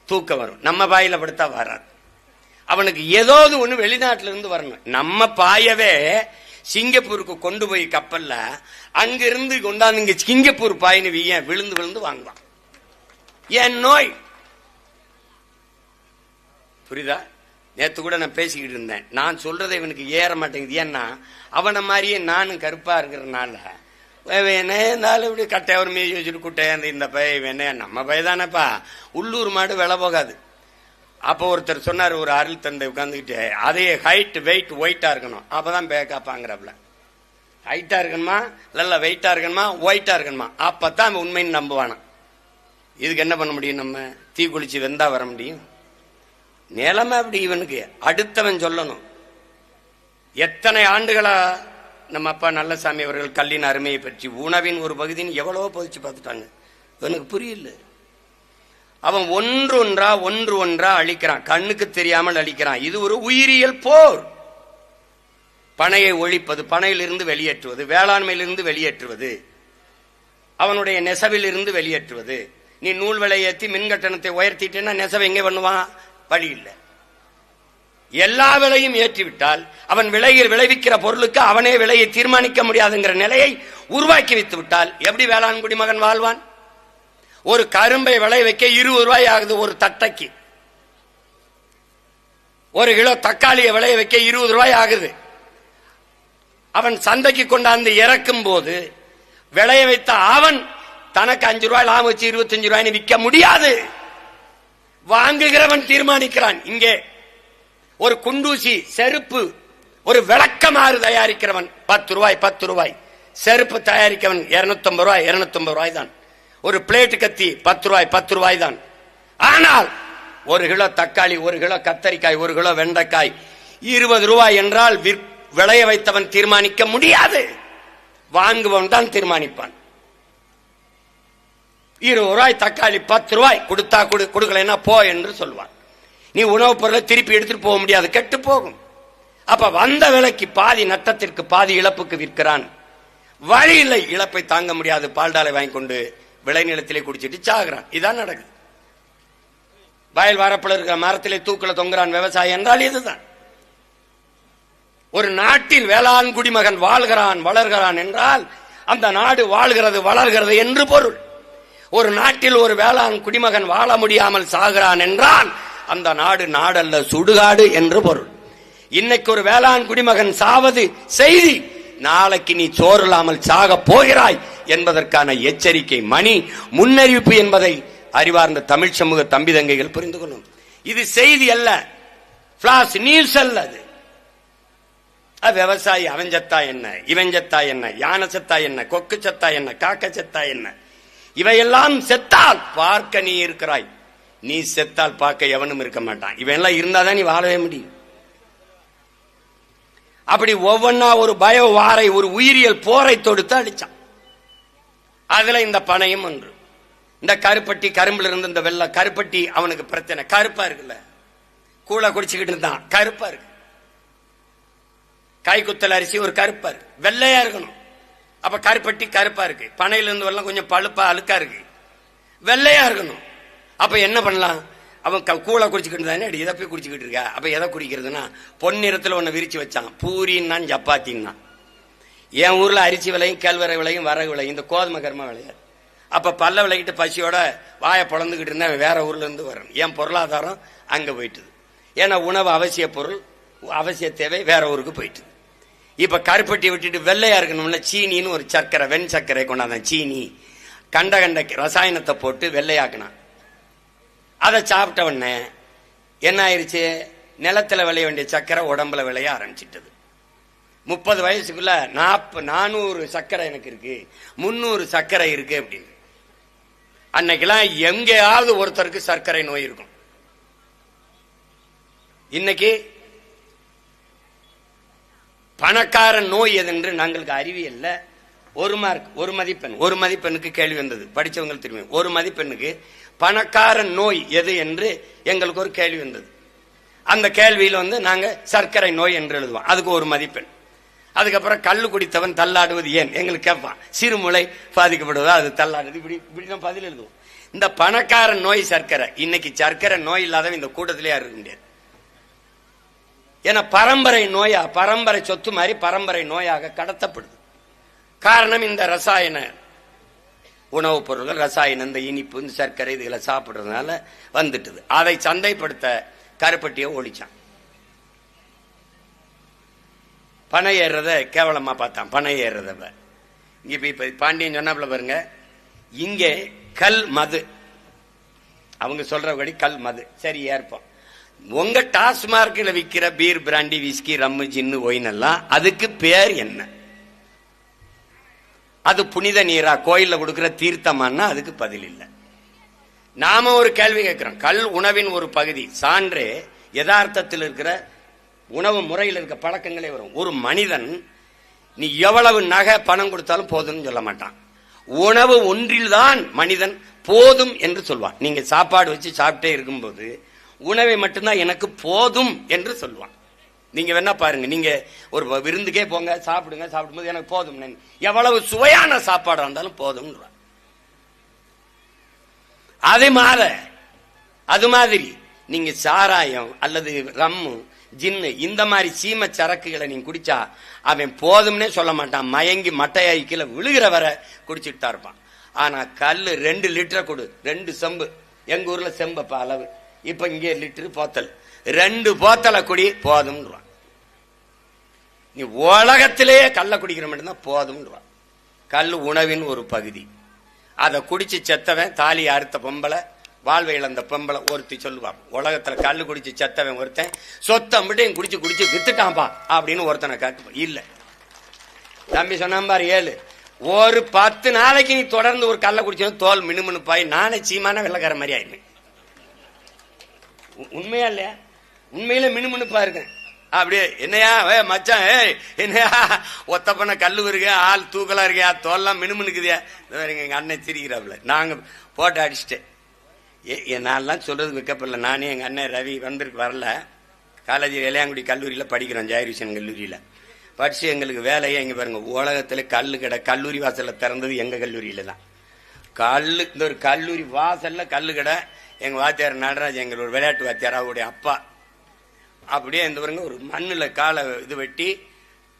தூக்கம் வரும். நம்ம பாயில படுத்தா வராது. அவனுக்கு ஏதாவது ஒண்ணு வெளிநாட்டில இருந்து வரணும். நம்ம பாயவே சிங்கப்பூருக்கு கொண்டு போய் கப்பல்ல அங்கிருந்து கொண்டாந்து இங்க சிங்கப்பூர் பாயின்னு விழுந்து விழுந்து வாங்குவான். ஏன் நோய் புரியுதா? நேத்து கூட நான் பேசிக்கிட்டு இருந்தேன். நான் சொல்றதை இவனுக்கு ஏற மாட்டேங்குது. ஏன்னா அவனை மாதிரியே நானும் கருப்பா இருக்கிறனால வேணே இருந்தாலும் இப்படி கட்டை ஒரு மீதி வச்சுட்டு குட்டை இந்த பை வேணே நம்ம பை தானேப்பா. உள்ளூர் மாடு விலை போகாது. அப்போ ஒருத்தர் சொன்னார், ஒரு அருள் தந்தை உட்காந்துக்கிட்டு, அதே ஹைட் வெயிட் ஒயிட்டா இருக்கணும் அப்பதான் பேக்காப்பாங்கிறப்பல. ஹைட்டா இருக்கணுமா இல்ல வெயிட்டா இருக்கணுமா ஒயிட்டா இருக்கணுமா அப்பதான் உண்மைன்னு நம்புவானா. இதுக்கு என்ன பண்ண முடியும்? நம்ம தீ குளிச்சு வெந்தா வர முடியும்? நிலைமை அப்படி. இவனுக்கு அடுத்தவன் சொல்லணும். எத்தனை ஆண்டுகளா நம்ம அப்பா நல்லசாமி அவர்கள் கல்லின் அருமையை பற்றி உணவின் ஒரு பகுதின்னு எவ்வளவோ போதிச்சு பார்த்துட்டாங்க. இவனுக்கு புரியல. அவன் ஒன்று ஒன்றா அழிக்கிறான், கண்ணுக்கு தெரியாமல் அழிக்கிறான். இது ஒரு உயிரியல் போர். பனையை ஒழிப்பது, பனையிலிருந்து வெளியேற்றுவது, வேளாண்மையிலிருந்து வெளியேற்றுவது, அவனுடைய நெசவிலிருந்து வெளியேற்றுவது. நீ நூல் விலை ஏற்றி மின் கட்டணத்தை உயர்த்திட்டேன்னா நெசவை எங்கே பண்ணுவான்? வழி இல்லை. எல்லா விலையும் ஏற்றிவிட்டால் அவன் விலையில் விளைவிக்கிற பொருளுக்கு அவனே விலையை தீர்மானிக்க முடியாதுங்கிற நிலையை உருவாக்கி வைத்து விட்டால் எப்படி வேளாண் குடிமகன் வாழ்வான்? ஒரு கரும்பை விளை வைக்க 20 ரூபாய் ஆகுது ஒரு தட்டைக்கு. ஒரு கிலோ தக்காளியை விளைய வைக்க 20 ரூபாய் ஆகுது. அவன் சந்தைக்கு கொண்டாந்து இறக்கும் போது விளைய வைத்த அவன் தனக்கு 5 ரூபாய் லாபம் வச்சு 25 ரூபாய் விற்க முடியாது. வாங்குகிறவன் தீர்மானிக்கிறான். இங்கே ஒரு குண்டூசி செருப்பு, ஒரு விளக்கமாறு தயாரிக்கிறவன் 10 ரூபாய், செருப்பு தயாரிக்கவன் 250 ரூபாய் தான். ஒரு பிளேட் கத்தி 10 ரூபாய் தான். ஆனால் 1 கிலோ தக்காளி, 1 கிலோ கத்தரிக்காய், 1 கிலோ வெண்டைக்காய் 20 ரூபாய் என்றால் விளைய வைத்தவன் தீர்மானிக்க முடியாது. வாங்குவன் தான் தீர்மானிப்பான். 20 ரூபாய் தக்காளி 10 ரூபாய் கொடுத்தா கொடுக்கலைன்னா போ என்று சொல்வான். நீ உணவுப் பொருளை திருப்பி எடுத்துட்டு போக முடியாது, கெட்டு போகும். அப்ப வந்த விலைக்கு பாதி நட்டத்திற்கு பாதி இழப்புக்கு விற்கிறான். வழி இல்லை, இழப்பை தாங்க முடியாது. பால்டாலை வாங்கி கொண்டு விளைநிலத்திலே குடிச்சிட்டு சாகுறான். இதான் நடக்குது. வயல் வரப்புல இருக்கிற மரத்திலே தூக்கல தொங்குறான் விவசாயி என்றால் இதுதான். ஒரு நாட்டில் வேளாண் குடிமகன் வாழ்கிறான் வளர்கிறான் என்றால் அந்த நாடு வாழ்கிறது வளர்கிறது என்று பொருள். ஒரு நாட்டில் ஒரு வேளாண் குடிமகன் வாழ முடியாமல் சாகிறான் என்றால் அந்த நாடு நாடல்ல சுடுகாடு என்று பொருள். இன்னைக்கு ஒரு வேளாண் குடிமகன் சாவது செய்தி, நாளைக்கு நீ சோறில்லாமல் சாக போகிறாய் என்பதற்கான எச்சரிக்கை, மணி முன்னறிவிப்பு என்பதை அறிவார்ந்த தமிழ் சமூக தம்பி தங்கைகள் புரிந்து கொள்ளும். இது செய்தி அல்ல, பிளாஷ் நியூஸ் அல்ல. அது விவசாயி அவன் சத்தா என்ன, இவன் சத்தா என்ன, யானை சத்தா என்ன, கொக்கு சத்தா என்ன, காக்க சத்தா என்ன, இவையெல்லாம் செத்தால் பார்க்க நீ இருக்கிறாய். நீ செத்தால் பார்க்க எவனும் இருக்க மாட்டான். இவெல்லாம் இருந்தாதான் நீ வாழவே முடியும். அப்படி ஒவ்வொன்னா ஒரு பயோ வாரை, ஒரு உயிரியல் போரை தொடுத்து அடிச்சான். அதுல இந்த பனையும் ஒன்று. இந்த கருப்பட்டி, கரும்புல இருந்து இந்த வெள்ளை கருப்பட்டி அவனுக்கு பிரச்சனை. கருப்பா இருக்குல்ல, கூழ குடிச்சுக்கிட்டு இருந்தான், கருப்பா இருக்கு. கை குத்தல் அரிசி ஒரு கருப்பா இருக்கு, வெள்ளையா இருக்கணும். அப்ப கருப்பட்டி கருப்பா இருக்கு, பனையில இருந்து வரலாம் கொஞ்சம் பழுப்பா அழுக்கா இருக்கு, வெள்ளையா இருக்கணும். அப்ப என்ன பண்ணலாம்? அவன் கூழை குடிச்சுக்கிட்டு தானே இதை போய் குடிச்சுக்கிட்டு இருக்கா. அப்ப எதை குடிக்கிறதுனா பொன்னிறத்துல ஒன்னு விரிச்சு வச்சான், பூரின்னா சப்பாத்தின்னா. என் ஊர்ல அரிசி விலையும் கேழ்வரை விலையும் வரகு விலையும், இந்த கோதுமை கருமா விளையாது. அப்ப பல்ல விளைக்கிட்டு பசியோட வாயை பொழந்துகிட்டு இருந்தா வேற ஊர்ல இருந்து வரணும். என் பொருளாதாரம் அங்க போயிட்டுது. ஏன்னா உணவு அவசிய பொருள், அவசிய தேவை வேற ஊருக்கு போயிட்டு. இப்ப கருப்பட்டி விட்டுட்டு வெள்ளையா இருக்கணும்ல, சீனின்னு ஒரு சர்க்கரை, வெண் சர்க்கரை கொண்டாந்தான். சீனி கண்ட கண்ட ரசாயனத்தை போட்டு வெள்ளையாக்கினான். அதை சாப்பிட்ட உடனே என்ன ஆயிருச்சு? நிலத்துல விளைய வேண்டிய சர்க்கரை உடம்புல விளைய ஆரம்பிச்சிட்டது. 30 வயசுக்குள்ள 400 சர்க்கரை எனக்கு இருக்கு, 300 சர்க்கரை இருக்கு அப்படின்னு. அன்னைக்கெல்லாம் எங்கேயாவது ஒருத்தருக்கு சர்க்கரை நோய் இருக்கும். இன்னைக்கு பணக்கார நோய் எது என்று நாங்களுக்கு அறிவியல்ல ஒரு மார்க், ஒரு மதிப்பெண், ஒரு மதிப்பெண்ணுக்கு கேள்வி வந்தது. படிச்சவங்களுக்கு தெரியும், ஒரு மதிப்பெண்ணுக்கு பணக்கார நோய் எது என்று எங்களுக்கு ஒரு கேள்வி வந்தது. அந்த கேள்வியில நாங்க சர்க்கரை நோய் என்று எழுதுவோம், அதுக்கு ஒரு மதிப்பெண். அதுக்கப்புறம் கள்ளு குடித்தவன் தள்ளாடுவது ஏன் எங்களுக்கு கேட்பான், சிறுமுளை பாதிக்கப்படுவதா அது தள்ளாடுது, இப்படி நம்ம பதில் எழுதுவோம். இந்த பணக்கார நோய் சர்க்கரை. இன்னைக்கு சர்க்கரை நோய் இல்லாதவன் இந்த கூட்டத்திலே இருக்க முடியாது. ஏன்னா பரம்பரை நோயா, பரம்பரை சொத்து மாதிரி பரம்பரை நோயாக கடத்தப்படுது. காரணம் இந்த ரசாயன உணவுப் பொருள்கள், ரசாயனம், இந்த இனிப்பு, இந்த சர்க்கரை இதுகளை சாப்பிடுறதுனால வந்துட்டுது. அதை சந்தைப்படுத்த கருப்பட்டியை ஒழிச்சான். பனை ஏறுறத கேவலமா பார்த்தான், பனை ஏறுறத. இப்ப பாண்டியன் சொன்னாப்புல பாருங்க, இங்கே கல் மது, அவங்க சொல்றபடி கல் மது சரி ஏற்போம். உங்க டாஸ்மார்க்ல விற்கிற பீர், பிராண்டி, விஸ்கி, ரம்மு, ஜின்னு, ஒயின் எல்லாம் அதுக்கு பேர் என்ன? அது புனித நீரா, கோயில்ல கொடுக்கிற தீர்த்தமானா அதுக்கு பதில் இல்லை. நாம ஒரு கேள்வி கேட்கிறோம், கல் உணவின் ஒரு பகுதி. சான்றே யதார்த்தத்தில் இருக்கிற உணவு முறையில் இருக்க பழக்கங்களே வரும். ஒரு மனிதன் நீ எவ்வளவு நகை பணம் கொடுத்தாலும் போதும்னு சொல்ல மாட்டான். உணவு ஒன்றில்தான் மனிதன் போதும் என்று சொல்வான். நீங்க சாப்பாடு வச்சு சாப்பிட்டே இருக்கும்போது உணவை மட்டும்தான் எனக்கு போதும் என்று சொல்வான். நீங்க வேணா பாருங்க, நீங்க ஒரு விருந்துக்கே போங்க, சாப்பிடுங்க, சாப்பிடும்போது எனக்கு போதும், எவ்வளவு சுவையான சாப்பாடா இருந்தாலும் போதும். அது மாதிரி நீங்க சாராயம் அல்லது ரம்மு, ஜின்னு, இந்த மாதிரி சீம சரக்குகளை நீங்க குடிச்சா அவன் போதும்னே சொல்ல மாட்டான். மயங்கி மட்டையாய் கீழே விழுகிற வரை குடிச்சுட்டு தான் இருப்பான். ஆனா கல்லு 2 லிட்டர் கொடு, 2 செம்பு, எங்க ஊர்ல செம்பப்பா அளவு, இப்ப இங்கே லிட்டரு போத்தல், 2 போத்தலை குடி போதும். நீ உலகத்திலேயே கல்ல குடிக்கிற மட்டும்தான் போதும். கல் உணவின் ஒரு பகுதி. அதை குடிச்சு செத்தவன், தாலி அறுத்த பொம்பளை, வாழ்வை இழந்த பொம்பளை ஒருத்தி சொல்லுவான், உலகத்துல கல்லு குடிச்சு செத்தவன் ஒருத்தன் சொத்தை மட்டும் குடிச்சு குடிச்சு வித்துட்டான்பா அப்படின்னு ஒருத்தனை காட்டுவான். இல்ல தம்பி சொன்னான் பாரு 7, ஒரு 10 நாளைக்கு நீ தொடர்ந்து ஒரு கல்ல குடிச்சோம் தோல் மினுமினுப்பாய் நானே சீமான வெள்ளக்கார மாதிரி ஆயிருந்தேன். உண்மையா இல்லையா? உண்மையில மினுமினுப்பா இருக்கேன். அப்படியே என்னையா மச்சான், என்னையா ஒத்த பண்ண கல்லு இருக்கு, ஆள் தூக்கலா இருக்கியா, தோல்லாம் மினுமினுக்குதியா. எங்க அண்ணன் திரிக்கிறாப்புல, நாங்க போட்டு அடிச்சுட்டேன். நான்லாம் சொல்றது வைக்கப்படல. நானே எங்க அண்ணன் ரவி வரல, காலேஜ் இளையாங்குடி கல்லூரியில படிக்கிறோம், ஜெயரிசன் கல்லூரியில படிச்சு எங்களுக்கு வேலையே இங்க பாருங்க, உலகத்துல கல்லு கடை கல்லூரி வாசல்ல திறந்தது எங்க கல்லூரியில தான். கல்லு, இந்த ஒரு கல்லூரி வாசல்ல கல்லு கடை. எங்க வாத்தியார் நடராஜ், எங்களோட விளையாட்டு வாத்தியார், அவருடைய அப்பா. அப்படியே இந்த பாருங்க ஒரு மண்ணுல காலை இது வெட்டி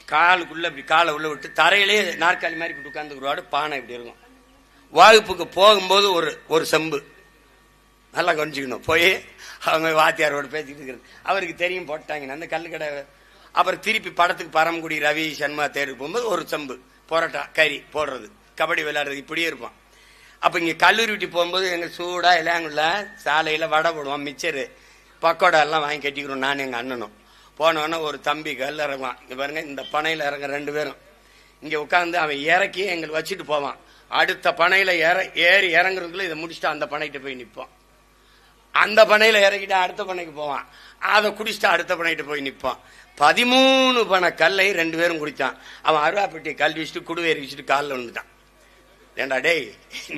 காலுக்குள்ள இப்படி காலை உள்ள விட்டு தரையிலே நாற்காலி மாதிரி இப்படி உட்கார்ந்துக்குருவாடு, பானை இப்படி இருக்கும். வகுப்புக்கு போகும்போது ஒரு செம்பு நல்லா கவனிச்சுக்கணும். போய் அவங்க வாத்தியாரோட பேசிட்டு இருக்கிறது அவருக்கு தெரியும், போட்டாங்க அந்த கல்லு கடை. அப்புறம் திருப்பி படத்துக்கு பரமக்குடி ரவி சண்முகா தேர்வு போகும்போது ஒரு செம்பு பரோட்டா கறி போடுறது, கபடி விளையாடுறது, இப்படியே இருப்பான். அப்ப இங்க கல்லூரி விட்டு போகும்போது எங்க சூடா இளையாங்குள்ள சாலையில வடை போடுவான், மிச்சரு பக்கோடா எல்லாம் வாங்கி கட்டிக்கிறோம். நான் எங்க அண்ணனும் போனோன்னா ஒரு தம்பி கல் இறங்குவான். இங்க பாருங்க, இந்த பனையில இறங்க 2 பேரும் இங்க உட்காந்து அவன் இறக்கி எங்களுக்கு வச்சுட்டு போவான். அடுத்த பனையில ஏறி இறங்குறதுக்குள்ள இதை முடிச்சுட்டு அந்த பனைகிட்ட போய் நிற்பான். அந்த பனையில இறக்கிட்டு அடுத்த பனைக்கு போவான், அதை குடிச்சிட்டு அடுத்த பனைகிட்ட போய் நிற்பான். 13 பனை கல்லை 2 பேரும் குடிச்சான். அவன் அருவாப்பட்டியை கல் வீசிட்டு குடுவேறி வச்சுட்டு காலில் வந்துட்டான். ஏண்டா டேய்,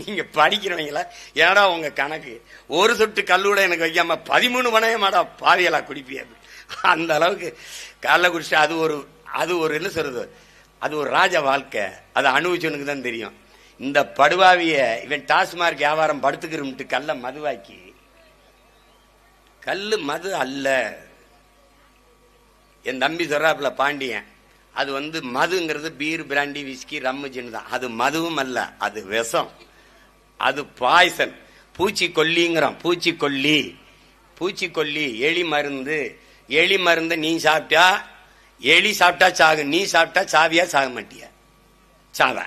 நீங்க படிக்கிறவங்களா, ஏடா உங்க கணக்கு, ஒரு சொட்டு கல்லூட எனக்கு வைக்காம 13 பனையமாடா பாவியலா குடிப்பிய. அந்த அளவுக்கு காலைல குடிச்சிட்டு அது ஒரு என்ன சொல்றது, அது ஒரு ராஜ வாழ்க்கை. அதை அனுபவிச்சவனுக்கு தான் தெரியும். இந்த படுவாவிய இவன் டாஸ்மார்க் வியாபாரம் படுத்துக்கிறோம்ட்டு கல்ல மதுவாக்கி, கல்லு மது அல்ல. என் தம்பி சொல்றாப்புல பாண்டியன், அது மதுங்கிறது பீர், பிராண்டி, விஸ்கி, ரம்மு, ஜின் தான். அது மதுவும் அல்ல, அது விஷம், அது பாய்சன். பூச்சிக்கொல்லிங்கிறான். பூச்சிக்கொல்லி எலி மருந்து. எலி மருந்து நீ சாப்பிட்டா, எலி சாப்பிட்டா சாகு, நீ சாப்பிட்டா சாவியா சாக மாட்டியா? சாவ.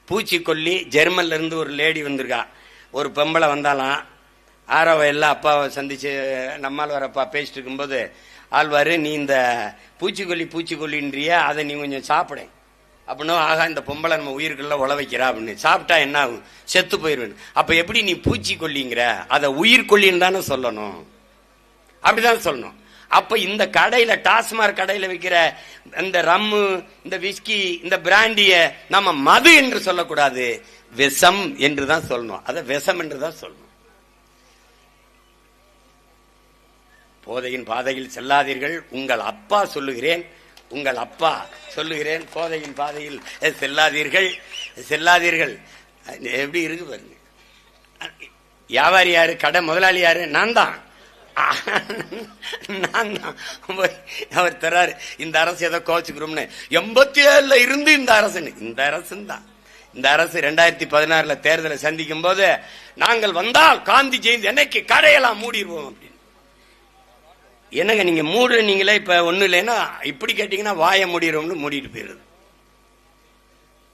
பூச்சிக்கொல்லி. ஜெர்மன்ல இருந்து ஒரு லேடி வந்திருக்கா. ஒரு பொம்பளை வந்தாலாம். ஆரவ எல்லாம் அப்பாவை சந்திச்சு நம்மால் வர அப்பா பேசிட்டு இருக்கும்போது, ஆழ்வாரு நீ இந்த பூச்சிக்கொல்லின்றிய, அதை நீ கொஞ்சம் சாப்பிட அப்படின்னா, ஆகா இந்த பொம்பளை நம்ம உயிருக்குள்ள உழ வைக்கிறா அப்படின்னு. சாப்பிட்டா என்ன ஆகும்? செத்து போயிருவேன். அப்ப எப்படி நீ பூச்சிக்கொல்லிங்கிற? அதை உயிர்கொல்லின்னு தானே சொல்லணும், அப்படிதான் சொல்லணும். அப்ப இந்த கடையில, டாஸ்மார்க் கடையில விற்கிற இந்த ரம்மு, இந்த விஸ்கி, இந்த பிராண்டிய நம்ம மது என்று சொல்லக்கூடாது, விஷம் என்று தான் சொல்லணும். அதை விஷம் என்று தான் சொல்லணும். போதையின் பாதையில் செல்லாதீர்கள். உங்கள் அப்பா சொல்லுகிறேன், போதையின் பாதையில் செல்லாதீர்கள். எப்படி இருக்கு பாருங்க. வியாபாரி யாரு? கடை முதலாளி யாரு? நான் தான். அவர் தராரு. இந்த அரசு ஏதோ கோச்சுக்கிறோம்னு 87 இருந்து இந்த அரசு தான். இந்த அரசு 2016 தேர்தலை சந்திக்கும் போது, நாங்கள் வந்தால் காந்தி ஜெயந்தி என்னைக்கு கடையெல்லாம் மூடிடுவோம் அப்படின்னு. என்னங்க நீங்க மூடுறீங்களே, இப்ப ஒண்ணு இல்லைன்னா இப்படி கேட்டீங்கன்னா வாய மூடிடுவோம்னு மூடிட்டு போயிருது.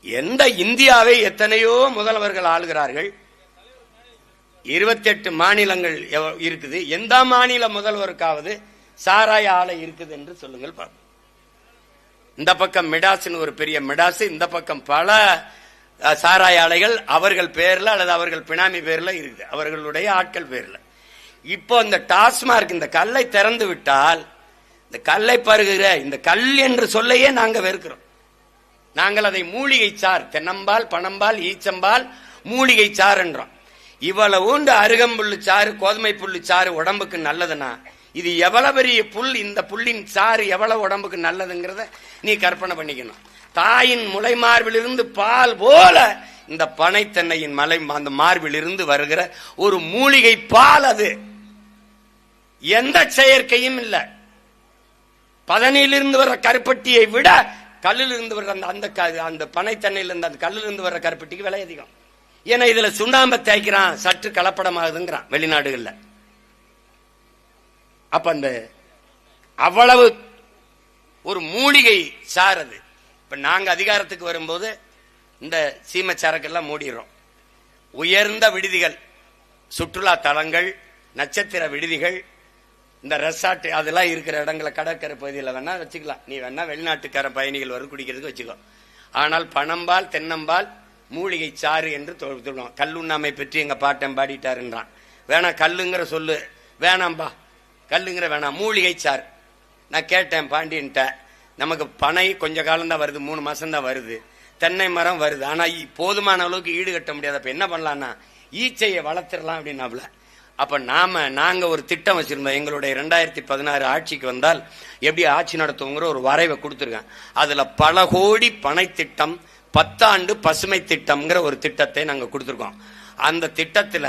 எந்த இந்தியாவை எத்தனையோ முதல்வர்கள் ஆளுகிறார்கள், 28 மாநிலங்கள் இருக்குது. எந்த மாநில முதல்வருக்காவது சாராய ஆலை இருக்குது என்று சொல்லுங்கள் பார்ப்போம். இந்த பக்கம் மிடாஸ்னு ஒரு பெரிய மிடாஸ், இந்த பக்கம் பல சாராய ஆலைகள் அவர்கள் பேர்ல அல்லது அவர்கள் பினாமி பேர்ல இருக்குது, அவர்களுடைய ஆட்கள் பேர்ல. இப்போ இந்த டாஸ்மார்க் இந்த கல்லை திறந்து விட்டால், இந்த கல்லை பருகிற இந்த கல் என்று சொல்லையே நாங்க வெறுக்கிறோம். நாங்கள் அதை மூலிகை சார், தென்னம்பால், பனம்பால், ஈச்சம்பால், மூலிகை சார் என்றோம். இவ்வளவு அருகம்புல்லு சாறு, கோதுமை புல்லு சாறு உடம்புக்கு நல்லதுன்னா, இது எவ்வளவு பெரிய புல், இந்த புல்லின் சாறு எவ்வளவு உடம்புக்கு நல்லதுங்கிறத நீ கற்பனை பண்ணிக்கணும். தாயின் முளை மார்பிலிருந்து பால் போல இந்த பனை தென்னையின் அந்த மார்பிலிருந்து வருகிற ஒரு மூலிகை பால். அது எந்த செயற்கையும் இல்ல. பதனிலிருந்து வர்ற கருப்பட்டியை விட கல்லிலிருந்து வர்ற அந்த பனை தென்னையிலிருந்து அந்த கல்லிலிருந்து வர்ற கருப்பட்டிக்கு விலை அதிகம். ஏன்னா இதுல சுண்ணாம்பை தேய்க்கிறான், சற்று கலப்படமாகுதுங்கிறான் வெளிநாடுகள்ல. அப்ப அந்த அவ்வளவு ஒரு மூலிகை சார் அது. இப்ப நாங்க அதிகாரத்துக்கு வரும்போது இந்த சீமை சரக்கெல்லாம் மூடிடுறோம். உயர்ந்த விடுதிகள், சுற்றுலா தலங்கள், நட்சத்திர விடுதிகள், இந்த ரெசார்ட் அதெல்லாம் இருக்கிற இடங்களை கடற்கரை பகுதியில் வேணா வச்சுக்கலாம். நீ வேணா வெளிநாட்டுக்கார பயணிகள் வரும் குடிக்கிறதுக்கு வச்சுக்கோ. ஆனால் பனம்பால், தென்னம்பால், மூலிகை சாறு என்று சொல்லுவோம். கல்லுண்ணாமை பற்றி எங்க பாட்டன் பாடிட்டாருன்றான். வேணாம் கல்லுங்கிற சொல்லு வேணாம்பா, கல்லுங்கிற வேணாம், மூலிகை சாறு. நான் கேட்டேன் பாண்டியன்ட்ட, நமக்கு பனை கொஞ்ச காலம் தான் வருது, 3 மாசம் தான் வருது, தென்னை மரம் வருது, ஆனா போதுமான அளவுக்கு ஈடு கட்ட முடியாது. அப்ப என்ன பண்ணலாம்னா ஈச்சையை வளர்த்திடலாம் அப்படின்னாப்ல. அப்ப நாங்க ஒரு திட்டம் வச்சிருந்தோம். எங்களுடைய 2016 ஆட்சிக்கு வந்தால் எப்படி ஆட்சி நடத்துவோங்கிற ஒரு வரைவை கொடுத்துருக்கேன். அதுல பல கோடி பனை திட்டம், 10 ஆண்டு பசுமை திட்டம்ங்கிற ஒரு திட்டத்தை நாங்க கொடுத்துருக்கோம். அந்த திட்டத்துல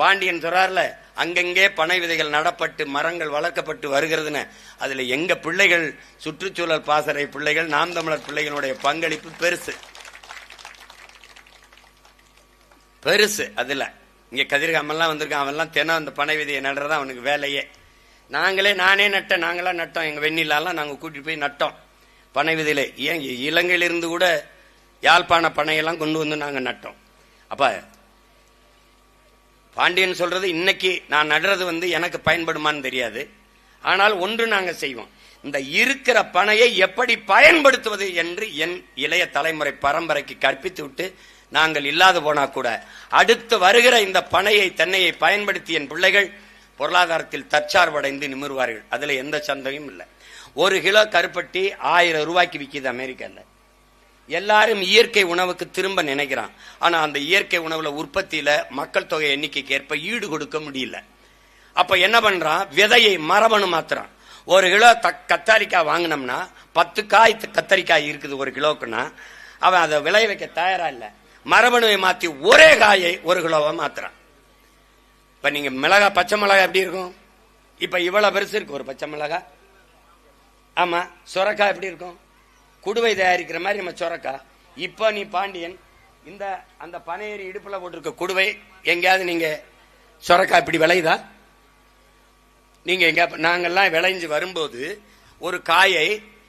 பாண்டியன் சொல்றாருல, அங்கங்கே பனை விதைகள் நடப்பட்டு மரங்கள் வளர்க்கப்பட்டு வருகிறதுன்னு. அதுல எங்க பிள்ளைகள், சுற்றுச்சூழல் பாசறை பிள்ளைகள், நாம் தமிழர் பிள்ளைகளுடைய பங்களிப்பு பெருசு. அதுல இங்க கதிர்காமெல்லாம் வந்திருக்கான், அவெல்லாம் தினம் அந்த பனை விதையை நடுறதா அவனுக்கு வேலையே. நானே நட்டேன், நாங்களாம் நட்டோம். எங்க வெண்ணிலாம் நாங்க கூட்டிட்டு போய் நட்டோம் பனை விதையில. ஏன் இலங்கையிலிருந்து கூட யாழ்ப்பாண பனையெல்லாம் கொண்டு வந்து நாங்க நட்டோம். அப்ப பாண்டியன் சொல்றது இன்னைக்கு நான் நடுறது எனக்கு பயன்படுமான்னு தெரியாது. ஆனால் ஒன்று நாங்க செய்வோம், இந்த இருக்கிற பனையை எப்படி பயன்படுத்துவது என்று என் இளைய தலைமுறை பரம்பரைக்கு கற்பித்து விட்டு, நாங்கள் இல்லாது போனா கூட அடுத்து வருகிற இந்த பனையை, தென்னையை பயன்படுத்தி என் பிள்ளைகள் பொருளாதாரத்தில் தற்சார்படைந்து நிமிர்வார்கள். அதுல எந்த சந்தேகமும் இல்லை. 1 கிலோ கருப்பட்டி 1000 ரூபாய்க்கு விற்கிது அமெரிக்கால. எல்லாரும் இயற்கை உணவுக்கு திரும்ப நினைக்கிறான். ஆனா அந்த இயற்கை உணவுல உற்பத்தியில மக்கள் தொகை எண்ணிக்கைக்கு ஏற்ப ஈடு கொடுக்க முடியல. அப்ப என்ன பண்றான், விதையை மரபணு மாத்துறான். 1 கிலோ கத்தரிக்காய் வாங்கினோம்னா 10 காய் கத்தரிக்காய் இருக்குது 1 கிலோக்குன்னா அவன் அதை விளைய வைக்க தயாரா இல்ல. மரபணுவை மாத்தி ஒரே காயை 1 கிலோவா மாத்துறான். இப்ப நீங்க மிளகாய், பச்சை மிளகாய் எப்படி இருக்கும்? இப்ப இவ்வளவு பெருசு இருக்கு ஒரு பச்சை மிளகாய். ஆமா, சொரக்காய் எப்படி இருக்கும்? குடுவை தயாரிக்கிற மாதிரி நம்ம சொரக்காய். இப்ப நீ பாண்டியன் இந்த அந்த பனையேறி இடுப்புல போட்டிருக்க குடுவை எங்கேயாவது நீங்க சொரக்காய் இப்படி விளையுதா? நீங்க எங்க நாங்கெல்லாம் விளைஞ்சு வரும்போது ஒரு காயை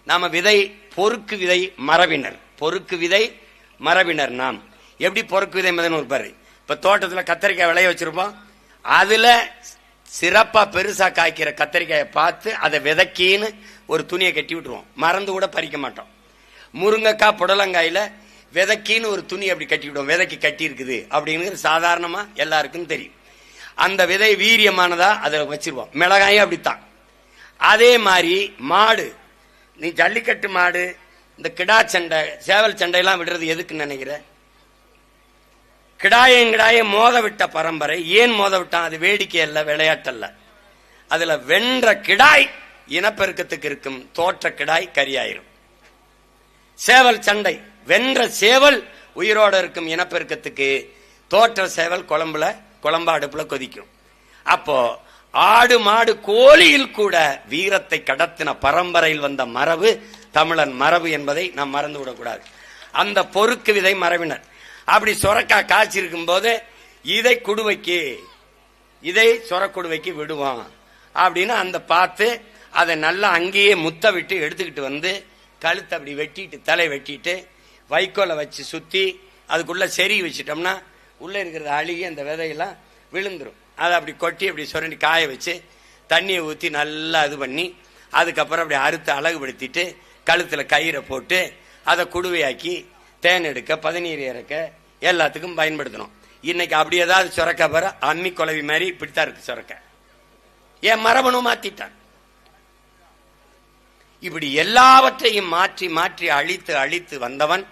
நாம விதை பொறுக்கு விதை மரபினர், பொறுக்கு விதை மரபினர். நாம் எப்படி பொறுக்கு விதை மதன் இருப்பாரு. இப்ப தோட்டத்துல கத்தரிக்காய் விளைய வச்சிருப்போம். அதுல சிறப்பா பெருசா காய்க்கிற கத்தரிக்காயை பார்த்து அதை விதைக்கின்னு ஒரு துணியை கட்டி விட்டுருவோம். மறந்து கூட பறிக்க மாட்டோம். முருங்கைக்காய், புடலங்காயில விதைக்கின்னு ஒரு துணி அப்படி கட்டி விடுவோம். விதைக்கு கட்டி இருக்குது அப்படின்னு சாதாரணமா எல்லாருக்கும் தெரியும். அந்த விதை வீரியமானதா அதை வச்சிருவோம். மிளகாயும் அப்படித்தான். அதே மாதிரி மாடு, நீ ஜல்லிக்கட்டு மாடு, இந்த கிடா சண்டை, சேவல் சண்டையெல்லாம் விடுறது எதுக்குன்னு நினைக்கிற? கிடாய மோத விட்ட பரம்பரை. ஏன் மோத விட்டான்? அது வேடிக்கை அல்ல, விளையாட்டல்ல. அதுல வென்ற கிடாய் இனப்பெருக்கத்துக்கு இருக்கும், தோற்ற கிடாய் கரியாயிரும். சேவல் சண்டை, வென்ற சேவல் உயிரோட இருக்கும் இனப்பெருக்கத்துக்கு, தோற்ற சேவல் குழம்பு அடுப்புல கொதிக்கும். அப்போ ஆடு மாடு கோழியில் கூட வீரத்தை கடத்தின பரம்பரையில் வந்த மரபு தமிழன் மரபு என்பதை நாம் மறந்து விடக்கூடாது. அந்த பொறுக்கு விதை மரபினர். அப்படி சொரக்காய் காய்ச்சிருக்கும் போது இதை குடுவைக்கு, இதை சொரக்குடுவைக்கு விடுவான் அப்படின்னு அந்த பார்த்து அதை நல்லா அங்கேயே முத்த விட்டு எடுத்துக்கிட்டு வந்து கழுத்தை அப்படி வெட்டிட்டு, தலை வெட்டிட்டு வைக்கோலை வச்சு சுத்தி அதுக்குள்ள செருகி வச்சிட்டோம்னா உள்ள இருக்கிறது அழுகி அந்த விதையெல்லாம் விழுந்துரும். அதை அப்படி கொட்டி அப்படி சுரண்டி காய வச்சு தண்ணியை ஊற்றி நல்லா இது பண்ணி அதுக்கப்புறம் அப்படி அறுத்து அழகுபடுத்திட்டு கழுத்துல கயிறை போட்டு அதை குடுவையாக்கி தேன் எடுக்க, பதநீர் இறக்க எல்லாத்துக்கும் பயன்படுத்தணும். இன்னைக்கு அப்படி ஏதாவது சுரக்க பாரு, அம்மி குலவி மாதிரி இப்படித்தான் இருக்கு சுரக்க. ஏன் மரபணு மாத்திட்டான். இப்படி எல்லாவற்றையும் மாற்றி மாற்றி அழித்து அழித்து வந்தவன்.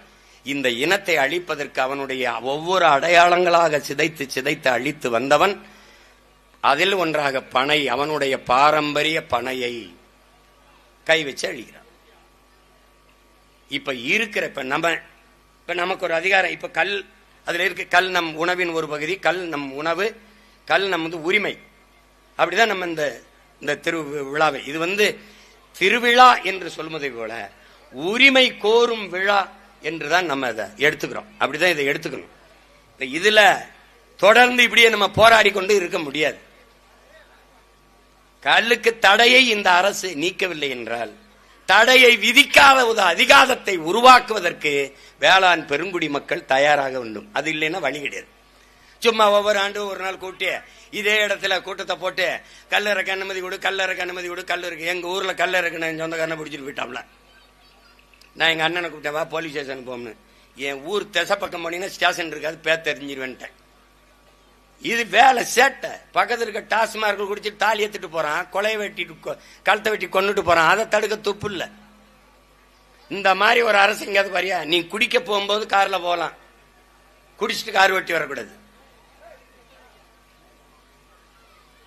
இந்த இனத்தை அழிப்பதற்கு அவனுடைய ஒவ்வொரு அடையாளங்களாக சிதைத்து சிதைத்து அழித்து வந்தவன். அதில் ஒன்றாக பனை, அவனுடைய பாரம்பரிய பனையை கை வச்சு அழிக்கிறான். இப்ப இருக்கிற இப்ப நமக்கு ஒரு அதிகாரம், இப்ப கல் அதுல இருக்கு. கல் நம் உணவின் ஒரு பகுதி, கல் நம் உணவு, கல் நமது உரிமை. அப்படிதான் நம்ம இந்த திருவிழாவை, இது திருவிழா என்று சொல்வதை போல உரிமை கோரும் விழா என்றுதான் நம்ம அதை எடுத்துக்கிறோம். அப்படிதான் இதை எடுத்துக்கணும். இதுல தொடர்ந்து இப்படியே நம்ம போராடி கொண்டு இருக்க முடியாது. கல்லுக்கு தடையை இந்த அரசு நீக்கவில்லை என்றால், தடையை விதிக்காத ஒரு அதிகாரத்தை உருவாக்குவதற்கு வேளாண் பெருங்குடி மக்கள் தயாராக வேண்டும். அது இல்லைன்னா வழி கிடையாது. சும்மா ஒவ்வொரு ஆண்டும் ஒரு நாள் கூட்டி இதே இடத்துல கூட்டத்தை போட்டு கல்லறைக்கு அனுமதி கொடு, கல்லறைக்கு அனுமதி கொடு, கல் இருக்கு. எங்க ஊர்ல கல்லறைக்கு நான் சொந்தக்காரனை பிடிச்சிட்டு போயிட்டாம்ல. நான் எங்க அண்ணனை கூப்பிட்டேன், வா போலீஸ் ஸ்டேஷன் போம்னு. என் ஊர் திசை பக்கம் போனீங்கன்னா ஸ்டேஷன் இருக்காது, பேர் தெரிஞ்சிருவேன்ட்டேன். இது வேலை சேட்டை. பக்கத்தில் இருக்க டாஸ்மார்க் குடிச்சிட்டு தாலி ஏத்துட்டு போறான், கொலையை வெட்டிட்டு கழுத்தை வெட்டி கொண்டுட்டு போறான். அதை தடுக்க துப்பு இல்ல. இந்த மாதிரி ஒரு அரசு எங்கேயாவது பாரியா? நீ குடிக்க போகும்போது கார்ல போகலாம், குடிச்சிட்டு கார் வெட்டி வரக்கூடாது.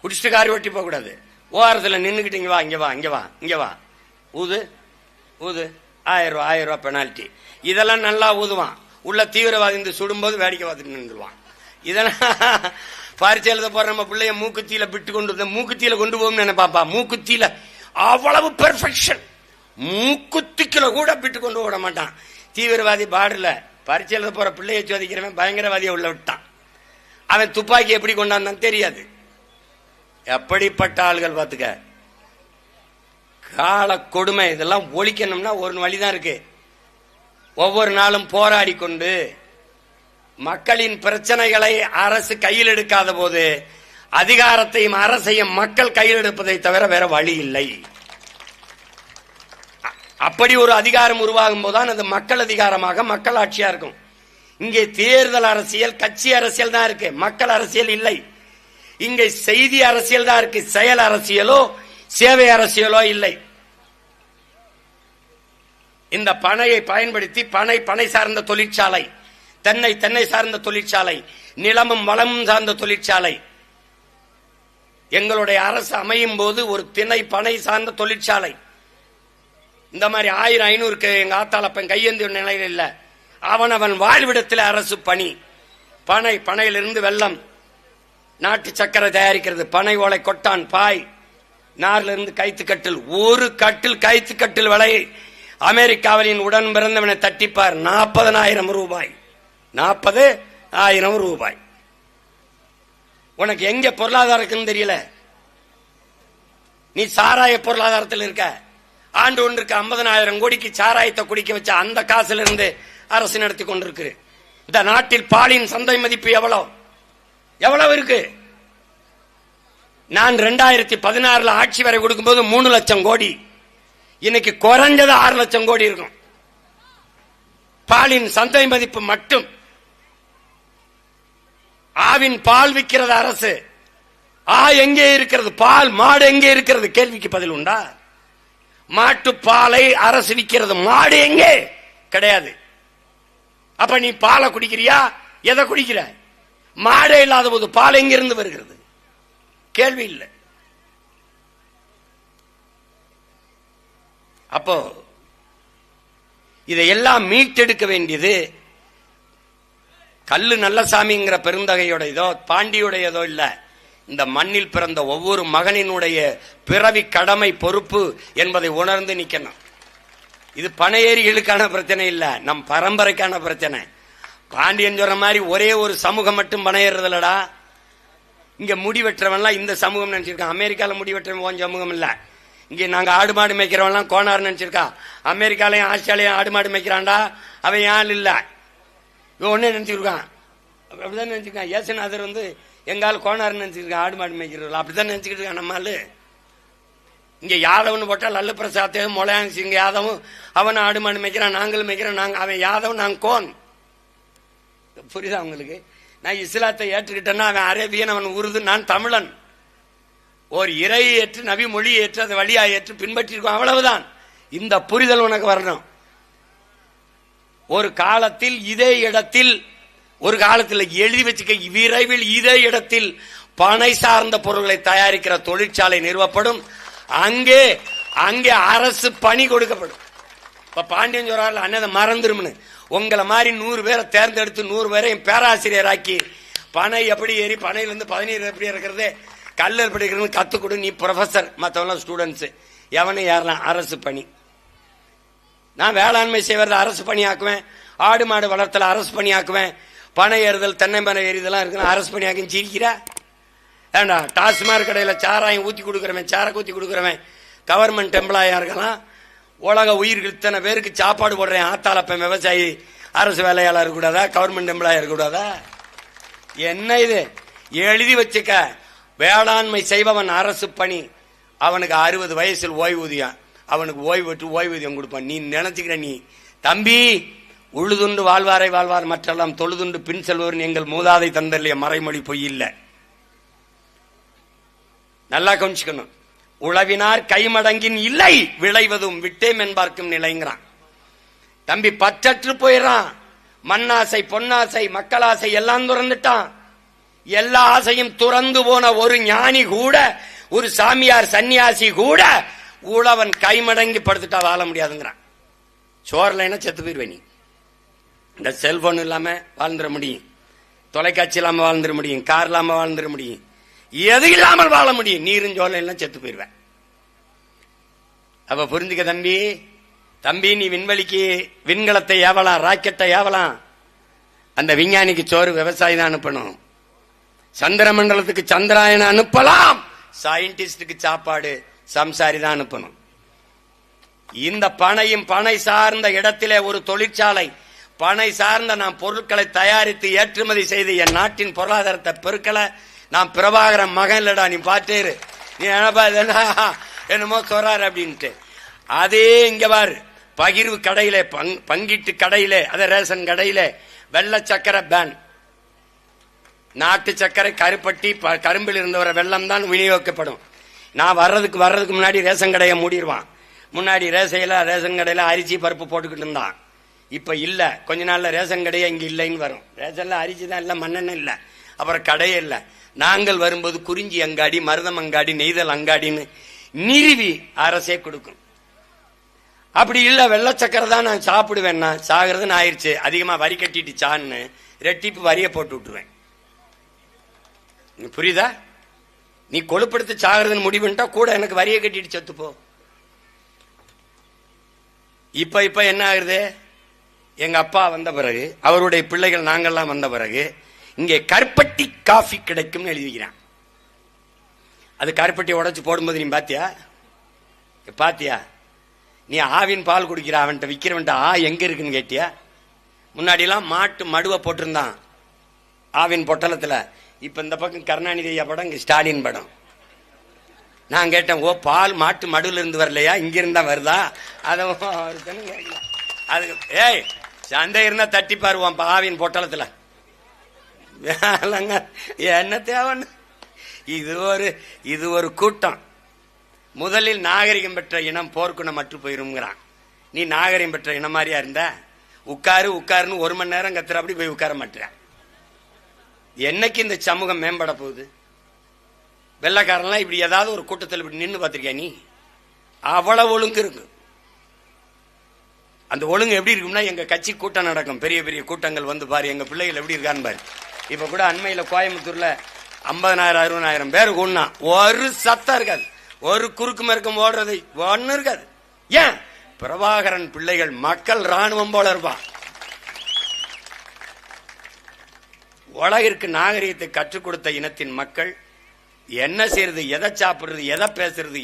குடிச்சிட்டு கார் வெட்டி போக கூடாது. ஓரத்தில் நின்றுக்கிட்டு இங்க வா, இங்க வா, இங்க வா, இங்க வா, ஊது ஊது, 1000 ரூபாய் பெனால்டி. இதெல்லாம் நல்லா ஊதுவான். உள்ள தீவிரவாதி இந்த சுடும்போது வேடிக்கை பார்த்துட்டு நின்றுவான். இதெல்லாம் பரிச்சை எழுத போற நம்ம பிள்ளைய மூக்குத்தியில விட்டு கொண்டு மூக்குத்தியில கொண்டு போகும் நினைப்பாப்பா. மூக்குத்தியில அவ்வளவு பெர்ஃபெக்ஷன். மூக்குத்திக்குல கூட விட்டு கொண்டு விட மாட்டான். தீவிரவாதி பாடல பரிச்சை எழுத போற பிள்ளைய சோதிக்கிறவன் பயங்கரவாதியை உள்ள விட்டான். அவன் துப்பாக்கி எப்படி கொண்டாந்தான் தெரியாது. எப்படிப்பட்ட ஆள்கள் பார்த்துக்க. கால கொடுமை. இதெல்லாம் ஒழிக்கணும்னா ஒரு வழிதான் இருக்கு. ஒவ்வொரு நாளும் போராடி கொண்டு மக்களின் பிரச்சனைகளை அரசு கையில் எடுக்காத போது அதிகாரத்தையும் அரசையும் மக்கள் கையில் எடுப்பதை தவிர வேற வழி இல்லை. அப்படி ஒரு அதிகாரம் உருவாகும் போதுதான் அது மக்கள் அதிகாரமாக மக்கள் ஆட்சியா இருக்கும். இங்கே தேர்தல் அரசியல், கட்சி அரசியல் தான் இருக்கு, மக்கள் அரசியல் இல்லை. இங்கே செய்தி அரசியல் தான் இருக்கு, செயல் அரசியலோ சேவை அரசியலோ இல்லை. இந்த பனையை பயன்படுத்தி பனை சார்ந்த தொழிற்சாலை, தென்னை சார்ந்த தொழிற்சாலை, நிலமும் வளமும் சார்ந்த தொழிற்சாலை எங்களுடைய அரசு அமையும் போது ஒரு திணை பனை சார்ந்த தொழிற்சாலை இந்த மாதிரி 1000-500 எங்க ஆத்தாளப்பன் கையேந்திய நிலையில் இல்ல. அவன் வாழ்விடத்தில் அரசு பணி. பனையிலிருந்து வெள்ளம், நாட்டு சக்கரை தயாரிக்கிறது, பனை ஓலை கொட்டான், பாய், நார்ல இருந்து கைத்து கட்டில். ஒரு கட்டில் கைத்து கட்டில் விலை அமெரிக்காவின் உடன் பிறந்தவனை தட்டிப்பார் 40,000 ரூபாய். 40,000 ரூபாய். உனக்கு எங்க பொருளாதாரம் இருக்குன்னு தெரியல. நீ சாராய பொருளாதாரத்தில் இருக்க. ஆண்டு ஒன்றுக்கு 50,000 கோடிக்கு சாராயத்தை குடிக்க வச்ச அந்த காசுல இருந்து அரசு நடத்தி கொண்டிருக்கு. இந்த நாட்டில் பாலின் சந்தை மதிப்பு எவ்வளவு இருக்கு? நான் 2016 ஆட்சி வரை கொடுக்கும் போது 3 லட்சம் கோடி. இன்னைக்கு குறைஞ்சது 6 லட்சம் கோடி இருக்கும். பாலின் சந்தை மதிப்பு மட்டும். ஆவின் பால் விற்கிறது அரசு. எங்கே இருக்கிறது? பால் மாடு எங்கே இருக்கிறது? கேள்விக்கு பதில் உண்டா? மாட்டு பாலை அரசு விற்கிறது, மாடு எங்கே? கிடையாது. அப்ப நீ பாலை குடிக்கிறியா? எதை குடிக்கிற? மாடே இல்லாத போது பால் எங்கிருந்து வருகிறது? கேள்வி இல்லை. அப்போ இதையெல்லாம் மீட்டெடுக்க வேண்டியது கல்லு நல்லசாமிங்கிற பெருந்தகையுடையதோ பாண்டியுடையதோ இல்ல. இந்த மண்ணில் பிறந்த ஒவ்வொரு மகனினுடைய பிறவி கடமை பொறுப்பு என்பதை உணர்ந்து நிக்கணும். இது பனையேறிகளுக்கான பிரச்சனை இல்ல, நம் பரம்பரைக்கான பிரச்சனை. பாண்டியன் சொல்ற மாதிரி ஒரே ஒரு சமூகம் மட்டும் பனையேறதில்லடா. இங்க முடி வெட்டுறவன்லாம் இந்த சமூகம் நினைச்சிருக்கான். அமெரிக்கால முடி வெட்டுறவன் சமூகம் இல்ல. இங்க நாங்க ஆடு மாடு மேய்க்கிறவன்லாம் கோனார் நினைச்சிருக்கான். அமெரிக்காலையும் ஆஸ்திரேலியா ஆடு மாடு மேய்க்கிறான்டா, அவன் யான் இல்ல. இவன் ஒண்ணு நினைச்சிருக்கான். அப்படிதான் நினைச்சிருக்கான். ஏசுநாதர் எங்கால கோனார் நினைச்சிருக்கான், ஆடு மாடு மேய்க்கிறவர்கள் அப்படித்தான் நினைச்சுக்கிட்டு இருக்கான். நம்மால் இங்க யாதவன் போட்டா லல்லு பிரசாத்தையும் மொழையாங்க சிங்க யாதவும் அவன் ஆடு மாடு மேய்க்கிறான், நாங்களும் மேய்க்கிறோம். அவன் யாதவன், நாங்க கோன். புரியுதா உங்களுக்கு? நான் இஸ்லாத்தை ஏற்றுக்கிட்டேன்னா அவன் அரேபியன், அவன் உருது, நான் தமிழன். ஒரு இறை ஏற்று நபி மொழி ஏற்று அதை வழியா ஏற்று பின்பற்றிருக்கோம், அவ்வளவுதான். இந்த புரிதல் உனக்கு வரணும். ஒரு காலத்தில் இதே இடத்தில், ஒரு காலத்தில் எழுதி வச்சுக்க, விரைவில் இதே இடத்தில் பனை சார்ந்த பொருட்களை தயாரிக்கிற தொழிற்சாலை நிறுவப்படும். அங்கே அரசு பணி கொடுக்கப்படும். இப்ப பாண்டியன் சொல்றாரு அண்ணதை மறந்துரும்னு. உங்களை மாதிரி 100 பேரை தேர்ந்தெடுத்து 100 பேரையும் பேராசிரியராக்கி பனை எப்படி ஏறி பனையிலிருந்து 17 எப்படி இருக்கிறது, கல்லர் படிக்கிறது கத்துக் கொடு. நீ ப்ரொஃபசர், மற்றவங்க ஸ்டூடெண்ட்ஸ் எவனும் ஏறலாம். அரசு பணி. நான் வேளாண்மை செய்வது அரசு பணி ஆக்குவேன், ஆடு மாடு வளர்த்தல அரசு பணி ஆக்குவேன், பனை ஏறுதல் தென்னை மரம் ஏறிதெல்லாம் இருக்கு அரசு பணி ஆக்குன்னு சிரிக்கிறா ஏண்டா? டாஸ்மாக் கடையில் சாராயம் ஊத்தி கொடுக்குறவன், சாரக்கு ஊத்தி கொடுக்குறவன் கவர்மெண்ட் எம்ப்ளாயா இருக்கலாம். உலக உயிர்கள் இத்தனை பேருக்கு சாப்பாடு போடுறேன் ஆத்தாளப்பன் விவசாயி அரசு வேலையாளர் இருக்கக்கூடாதா? கவர்மெண்ட் எம்ப்ளாயா இருக்கக்கூடாதா? என்ன இது? எழுதி வச்சுக்க. வேளாண்மை செய்பவன் அரசு பணி. அவனுக்கு 60 வயசில் ஓய்வூதியம், அவனுக்கு ஓய்வூதியம் கொடுப்பான். நீ நினைச்சுக்கிற நீ தம்பி உழுதுண்டு வாழ்வாரை வாழ்வார் மற்றெல்லாம் தொழுதுண்டு பின் செல்வன் எங்கள் மூதாதை தந்தல்லைய மறைமொழி பொய் இல்லை. நல்லா கவனிச்சுக்கணும். உழவினார் கைமடங்கின் இல்லை விளைவதும் விட்டேம் என்பார்க்கும் நிலைங்கிறான். தம்பி பற்றற்று போயிடறான். மண்ணாசை பொன்னாசை மக்களாசை எல்லாம் துறந்துட்டான். எல்லா ஆசையும் துறந்து போன ஒரு ஞானி கூட, ஒரு சாமியார் சன்னியாசி கூட உழவன் கைமடங்கி படுத்துட்டா வாழ முடியாதுங்கிறான். சோர்லைன்னா செத்து போயிருவே. நீ இந்த செல்போன் இல்லாம வாழ்ந்துட முடியும், தொலைக்காட்சி இல்லாம வாழ்ந்துட முடியும், கார் இல்லாம வாழ்ந்துட முடியும், எது இல்லாமல் வாழ முடியும். நீரும் சோலை எல்லாம் செத்து போயிருவேன். அப்ப புரிஞ்சுக்க தம்பி, நீ விண்வெளிக்கு விண்கலத்தை ஏவலாம், ராக்கெட்டை ஏவலாம். அந்த விஞ்ஞானிக்கு சோறு விவசாயி தான் அனுப்பணும். சந்திர மண்டலத்துக்கு சந்திராயன அனுப்பலாம், சயின்டிஸ்டுக்கு சாப்பாடு சம்சாரி தான் அனுப்பணும். இந்த பனையும் பனை சார்ந்த இடத்திலே ஒரு தொழிற்சாலை, பனை சார்ந்த நாம் பொருட்களை தயாரித்து ஏற்றுமதி செய்து என் நாட்டின் பொருளாதாரத்தை பெருக்கல. நான் பிரபாகரன் மகன் இல்லடா, நீ பாத்தேரு, நீ என்னமோ சொல்றாரு அப்படின்ட்டு. அதே இங்க பாரு, பகிர்வு கடையில, பங்கீட்டு கடையில, அத ரேஷன் கடையில வெள்ளை சக்கரை பேன், நாட்டு சக்கரை கருப்பட்டி கரும்பில் இருந்து வர வெள்ளம் தான் விநியோகிக்கப்படும். நான் வர்றதுக்கு முன்னாடி ரேஷன் கடையை மூடிடுவான். முன்னாடி ரேஷன் கடையில அரிசி பருப்பு போட்டுக்கிட்டு இருந்தான். இப்ப இல்ல, கொஞ்ச நாள்ல ரேஷன் கடையே இங்க இல்லைன்னு வரும். ரேஷன்ல அரிசி தான் இல்ல, மண்ணெண்ணெய் இல்ல. அப்புறம் கடையே இல்லை. நாங்கள் வரும்போது குறிஞ்சி அங்காடி, மருதம் அங்காடி, நெய்தல் அங்காடின்னு நிறுவி அரசே கொடுக்கும். அப்படி இல்ல வெள்ளச்சக்கரை தான் நான் சாப்பிடுவேன்னா சாகிறதுன்னு ஆயிடுச்சு, அதிகமா வரி கட்டிட்டு சான்னு ரெட்டிப்பு வரிய போட்டு விட்டுருவேன். புரியுதா? நீ கொழுப்படுத்து சாகிறதுன்னு முடிவுட்டா கூட எனக்கு வரிய கட்டிட்டு செத்துப்போ. இப்ப என்ன ஆகுது? எங்க அப்பா வந்த பிறகு, அவருடைய பிள்ளைகள் நாங்கள்லாம் வந்த பிறகு இங்கே கருப்பட்டி காஃபி கிடைக்கும்னு எழுதிக்கிறான். அது கருப்பட்டி உடைச்சு போடும்போது நீ பாத்தியா? நீ ஆவின் பால் குடிக்கிற அவன்கிட்ட விக்கிறவன்ட்ட எங்க இருக்குன்னு கேட்டியா? முன்னாடி எல்லாம் மாட்டு மடுவை போட்டிருந்தான் ஆவின் பொட்டலத்துல. இப்ப இந்த பக்கம் கருணாநிதி ஐயா படம், இங்க ஸ்டாலின் படம். நான் கேட்டேன், ஓ பால் மாட்டு மடுவில் இருந்து வரலையா, இங்க இருந்தா வருதா? அதுக்கு ஏய் சந்தை இருந்தா தட்டி பாருவான் ஆவின் பொட்டலத்துல. என்ன தேவைன்னு இது ஒரு கூட்டம். முதலில் நாகரிகம் பெற்ற இனம் போர்க்குணம் மற்று போயிருங்கிறான். நீ நாகரிகம் பெற்ற இனம் மாதிரியா இருந்த உட்காருன்னு 1 மணி நேரம் கத்துற, அப்படி போய் உட்கார மாட்டேன். என்னைக்கு இந்த சமூகம் மேம்பட போகுது? வெள்ளக்காரன்லாம் இப்படி ஏதாவது ஒரு கூட்டத்தில் இப்படி நின்று பார்த்திருக்கியா நீ? அவ்வளவு ஒழுங்கு இருக்கு. அந்த ஒழுங்கு எப்படி இருக்கும்னா, எங்க கட்சி கூட்டம் நடக்கும், பெரிய பெரிய கூட்டங்கள் வந்து பாரு எங்க பிள்ளைகள் எப்படி இருக்கான்னு பாரு. இப்ப கூட அண்மையில கோயம்புத்தூர்ல 50,000 60,000 பேர் கூடனா ஒரு சத்தம் இருக்காது, ஒரு குறுக்கு மறுக்கம் ஓடுறது ஒண்ணு இருக்காது. ஏன்? பிரபாகரன் பிள்ளைகள் மக்கள் ராணுவம் போல இருப்பான். உலகிற்கு நாகரிகத்தை கற்றுக் கொடுத்த இனத்தின் மக்கள் என்ன செய்யறது, எதை சாப்பிடுறது, எதை பேசுறது,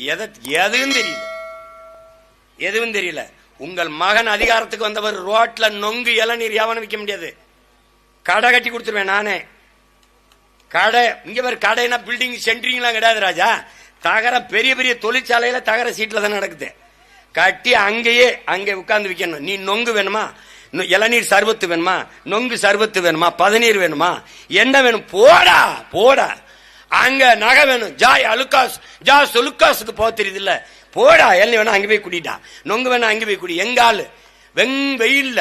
எதுவும் தெரியல. உங்கள் மகன் அதிகாரத்துக்கு வந்தவர் ரோட்ல நொங்கு இளநீர் எவனும் விற்க முடியாது. கடை கட்டி கொடுத்துருவேன் நானே. கடை இங்க பேர் கடைனா பில்டிங் சென்ட்ரிங்லாம் கிடையாது ராஜா. தகர பெரிய பெரிய தொழிற்சாலையில தகர சீட்ல தான் நடக்குது. கட்டி அங்கே உட்கார்ந்து விற்கணும். நீ நொங்கு வேணுமா, இளநீர் சர்பத்து வேணுமா, நொங்கு சர்பத்து வேணுமா, பதநீர் வேணுமா, என்ன வேணும் போடா. அங்க நகை வேணும், ஜா சொலுக்காசுக்கு போக தெரியுது இல்ல, போடா. எல்லாம் வேணா அங்க போய் குடிடா, நொங்கு வேணா அங்க போய் குடி. எங்காலு வெயில்ல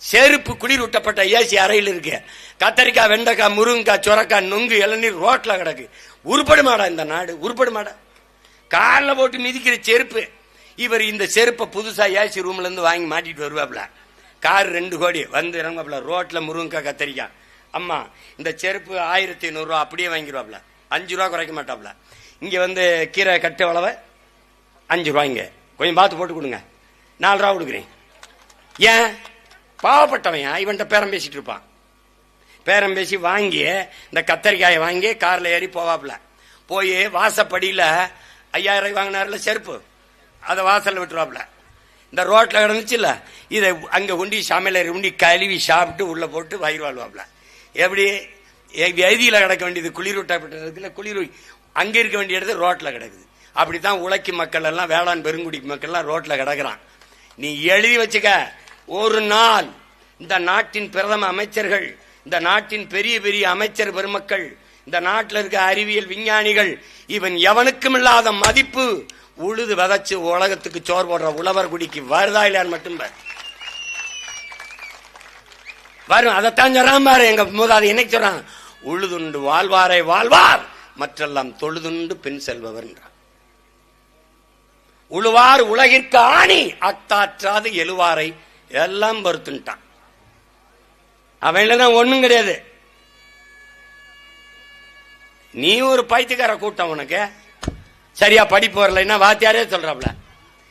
செருப்பு குளிர் விட்டப்பட்ட ஏசி அறையில் இருக்கு. கத்தரிக்காய், வெண்டைக்காய், முருங்கைக்காய், சொரக்காய், நொங்கு, இளநீர் ரோட்ல கிடக்கு. உருப்படுமாடா இந்த நாடு? உருப்படுமாடா? கார்ல போட்டு மிதிக்கிற செருப்பு. இவர் இந்த செருப்பை புதுசா ஏசி ரூம்ல இருந்து வாங்கி மாட்டிட்டு வருவாப்ல. கார் 2 கோடி வந்து இறங்குவாப்ல. ரோட்ல முருங்கைக்காய், கத்தரிக்காய். அம்மா இந்த செருப்பு 1500 ரூபா அப்படியே வாங்கிடுவாப்ல. 5 ரூபா குறைக்க மாட்டாப்ல. இங்க வந்து கீரை கட்டு அளவை 5 ரூபாய்ங்க, கொஞ்சம் பார்த்து போட்டு கொடுங்க, 4 ரூபா கொடுக்குறேன். ஏன்? பாவப்பட்டவன் இவன்ட்ட பேரம் பேசிட்டு இருப்பான். பேரம் பேசி வாங்கி இந்த கத்தரிக்காயை வாங்கி கார்ல ஏறி போவாப்ல. போய் வாசப்படியில 5000 ரூபாய் வாங்கினார்ல செருப்பு, அதை வாசல்ல விட்டுருவாப்ல. இந்த ரோட்ல கிடந்துச்சு இல்ல, இதை அங்க உண்டி சமையல உண்டி கழுவி சாப்பிட்டு உள்ள போட்டு வயிறு வாழ்வாப்ல. எப்படி எதியில கிடக்க வேண்டியது குளிர் விட்டப்பட்டதுல குளிர் அங்க இருக்க வேண்டிய இடத்துல ரோட்ல கிடக்குது. அப்படித்தான் உழைக்கும் மக்கள் எல்லாம், வேளாண் பெருங்குடி மக்கள் எல்லாம் ரோட்ல கிடக்குறான். நீ எழுதி வச்சுக்க, ஒரு நாள் இந்த நாட்டின் பிரதம அமைச்சர்கள், இந்த நாட்டின் பெரிய பெரிய அமைச்சர் பெருமக்கள், இந்த நாட்டில் இருக்க அறிவியல் விஞ்ஞானிகள், இவன் எவனுக்கும் இல்லாத மதிப்பு உழுது விதைச்சு உலகத்துக்கு சோறு போடுற உழவர் குடிக்கு வருதா இல்லையான்னு மட்டும் வரும். அதைத்தான் சொல்றான் பாரு எங்க மூதாதை. என்னைக்கு சொல்றான்? உழுதுண்டு வாழ்வாரை வாழ்வார், மற்றெல்லாம் தொழுதுண்டு பெண் செல்பவர் என்றார். உழுவார் உலகிற்கு ஆணி, அத்தாற்றாது எழுவாரை எல்லாம் பொறுத்துட்டான். அவன் ஒண்ணும் கிடையாது. நீ ஒரு பைத்தியக்கார கூட்டம். உனக்கு சரியா படிப்பு வரலைன்னா வாத்தியாரே சொல்றாப்ல,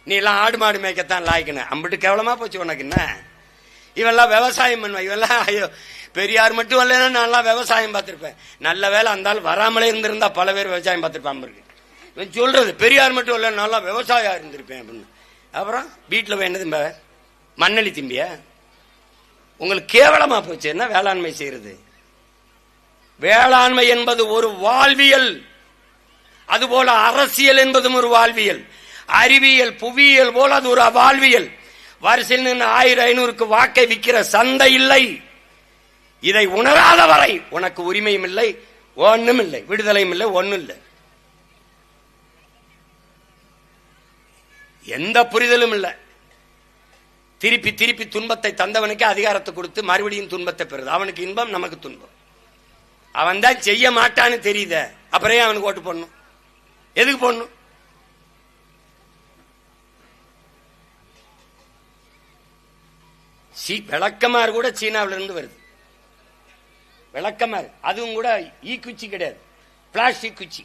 நீ எல்லாம் ஆடு மாடு மேய்க்கத்தான் லாய்க்கணும். அம்பிட்டு கேவலமா போச்சு உனக்கு. என்ன இவெல்லாம் விவசாயம் பண்ணுவா? இவெல்லாம் ஐயோ பெரியார் மட்டும் வரலன்னா நான் விவசாயம் பார்த்திருப்பேன். நல்ல வேலை அந்தாலும் வராமலே இருந்திருந்தா பல பேர் விவசாயம் பார்த்திருப்பான் இருக்கு. இவன் சொல்றது பெரியார் மட்டும் வரல, நல்லா விவசாயம் இருந்திருப்பேன் அப்படின்னு. அப்புறம் வீட்டுல வேண்டது மண்ணலி திம்பிய. உங்களுக்கு கேவலமா போச்சு. என்ன வேளாண்மை செய்யறது? வேளாண்மை என்பது ஒரு வாழ்வியல், அதுபோல அரசியல் என்பதும் ஒரு வாழ்வியல், அறிவியல் புவியியல் போல அது ஒரு வாழ்வியல். வரிசையில் நின்று 1000-500க்கு வாக்கை விற்கிற சந்தை இல்லை. இதை உணராத வரை உனக்கு உரிமையும் இல்லை, ஒண்ணும் இல்லை, விடுதலையும் இல்லை, ஒண்ணும் இல்லை, எந்த புரிதலும் இல்லை. திருப்பி திருப்பி துன்பத்தை தந்தவனுக்கு அதிகாரத்தை கொடுத்து மறுபடியும் துன்பத்தை பெறுது. அவனுக்கு இன்பம், நமக்கு துன்பம். அவன் தான் செய்ய மாட்டான்னு தெரியுத, அப்புறம் அவனுக்கு ஓட்டு போடணும்? எதுக்கு போடணும்? விளக்கமாறு கூட சீனாவில இருந்து வருது. விளக்கமாறு அதுவும் கூட ஈ குச்சி கிடையாது, பிளாஸ்டிக் குச்சி.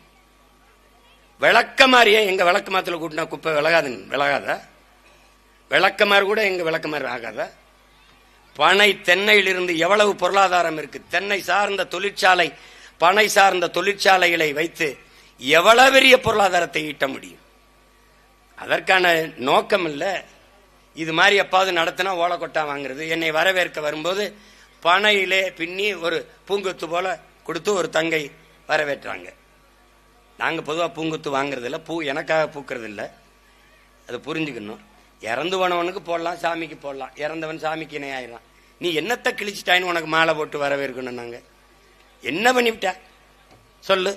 விளக்கமாரியே எங்க விளக்கமாத்துல கூட்டினா குப்பை விலகாதா? விளக்கமாறு கூட எங்க விளக்கமாறு ஆகாதா? பனை தென்னையிலிருந்து எவ்வளவு பொருளாதாரம் இருக்கு. தென்னை சார்ந்த தொழிற்சாலை, பனை சார்ந்த தொழிற்சாலைகளை வைத்து எவ்வளவு பெரிய பொருளாதாரத்தை ஈட்ட முடியும். அதற்கான நோக்கம் இல்ல. இது மாதிரி எப்பாவது நடத்தினா ஓலக்கொட்டா வாங்குறது. என்னை வரவேற்க வரும்போது பனையிலே பின்னி ஒரு பூங்கொத்து போல கொடுத்து ஒரு தங்கை வரவேற்றாங்க. நாங்க பொதுவா பூங்கொத்து வாங்குறது இல்ல, பூ எனக்காக பூக்கிறது இல்ல, அது புரிஞ்சுக்கணும். இறந்து போனவனுக்கு போடலாம், சாமிக்கு போடலாம். இறந்தவன் சாமிக்கு இணை ஆயிடலாம். நீ என்னத்தை கிழிச்சிட்டாயின்னு உனக்கு மாலை போட்டு வரவேற்கணும். நாங்க என்ன பண்ணிவிட்ட சொல்லு?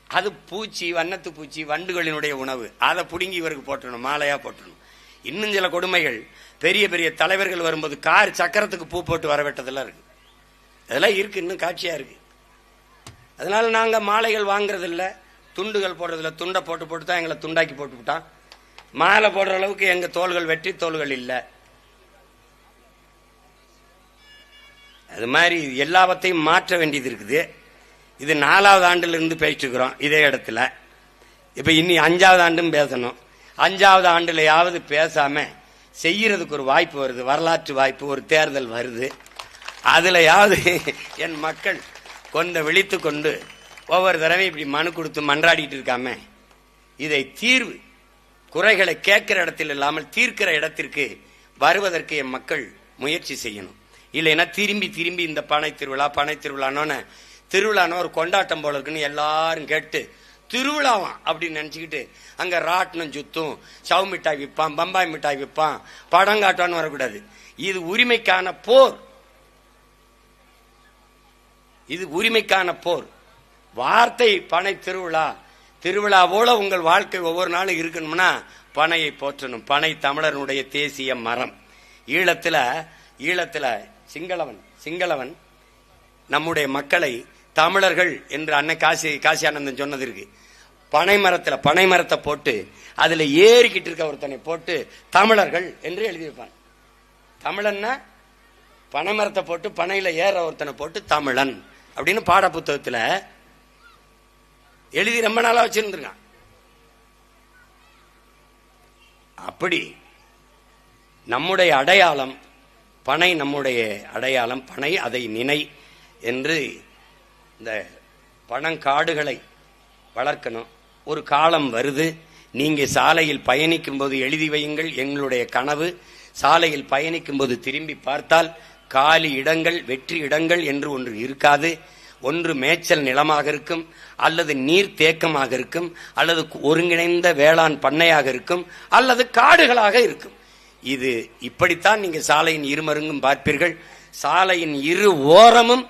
அது பூச்சி, வண்ணத்து பூச்சி, வண்டுகளினுடைய உணவு. அதை புடுங்கி இவருக்கு போட்டணும், மாலையா போட்டணும். இன்னும் சில கொடுமைகள், பெரிய பெரிய தலைவர்கள் வரும்போது கார் சக்கரத்துக்கு பூ போட்டு வரவேட்டதெல்லாம் இருக்கு. அதெல்லாம் இருக்கு, இன்னும் காட்சியா இருக்கு. அதனால நாங்க மாலைகள் வாங்குறது இல்ல, துண்டுகள் போடுறதில்ல. துண்டை போட்டு போட்டு தான் எங்களை துண்டாக்கி போட்டுவிட்டான். மாலை போடுற அளவுக்கு எங்க தோள்கள் வெற்றி தோள்கள் இல்ல. அது மாதிரி எல்லாவற்றையும் மாற்ற வேண்டியது இருக்குது. இது 4வது ஆண்டுல இருந்து பேசிட்டு இருக்கிறோம் இதே இடத்துல. இப்ப இனி 5வது ஆண்டும் பேசணும். 5வது ஆண்டுலயாவது பேசாம செய்யறதுக்கு ஒரு வாய்ப்பு வருது, வரலாற்று வாய்ப்பு. ஒரு தேர்தல் வருது, அதுலயாவது என் மக்கள் கொஞ்சம் விழித்து கொண்டு ஒவ்வொரு தடவை இப்படி மனு கொடுத்து மன்றாடிட்டு இருக்காம இதை தீர்வு, குறைகளை கேட்கிற இடத்தில் இல்லாமல் தீர்க்கிற இடத்திற்கு வருவதற்கு என் மக்கள் முயற்சி செய்யணும். இல்லைன்னா திரும்பி திரும்பி இந்த பனை திருவிழான்னு திருவிழான்னு ஒரு கொண்டாட்டம் போல இருக்குன்னு எல்லாரும் கேட்டு திருவிழாவான் அப்படின்னு நினைச்சுக்கிட்டு அங்க ராட்டினம் சுத்தும், சவு மிட்டாய் விற்பான், பம்பாய் மிட்டாய் விற்பான், படம் காட்டுவான்னு வரக்கூடாது. இது உரிமைக்கான போர். இது உரிமைக்கான போர். வார்த்தை பனை திருவிழா போல உங்கள் வாழ்க்கை ஒவ்வொரு நாளும் இருக்கணும்னா பனையை போற்றணும். பனை தமிழனுடைய தேசிய மரம். ஈழத்துல சிங்களவன் நம்முடைய மக்களை தமிழர்கள் என்று அன்னை காசி ஆனந்தன் சொன்னது இருக்கு. பனை மரத்தை போட்டு அதுல ஏறிக்கிட்டு இருக்க ஒருத்தனை போட்டு தமிழர்கள் என்று எழுதி வைப்பான். தமிழன்னா பனை மரத்தை போட்டு பனையில ஏற ஒருத்தனை போட்டு தமிழன் அப்படின்னு பாட புத்தகத்துல எழுதி ரொம்ப நாளா வச்சிருந்திருக்கான். அப்படி நம்முடைய அடையாளம் பனை, நம்முடைய அடையாளம் பனை, அதை நினை என்று இந்த பனங்காடுகளை வளர்க்கணும். ஒரு காலம் வருது, நீங்க சாலையில் பயணிக்கும் போது எழுதி வையுங்கள், எங்களுடைய கனவு சாலையில் பயணிக்கும் போது திரும்பி பார்த்தால் காலி இடங்கள், வெற்றி இடங்கள் என்று ஒன்று இருக்காது. ஒன்று மேய்ச்சல் நிலமாக இருக்கும், அல்லது நீர் தேக்கமாக இருக்கும், அல்லது ஒருங்கிணைந்த வேளாண் பண்ணையாக இருக்கும், அல்லது காடுகளாக இருக்கும். இது இப்படித்தான் நீங்க சாலையின் இருமருங்கும் பார்ப்பீர்கள். சாலையின் இரு ஓரமும்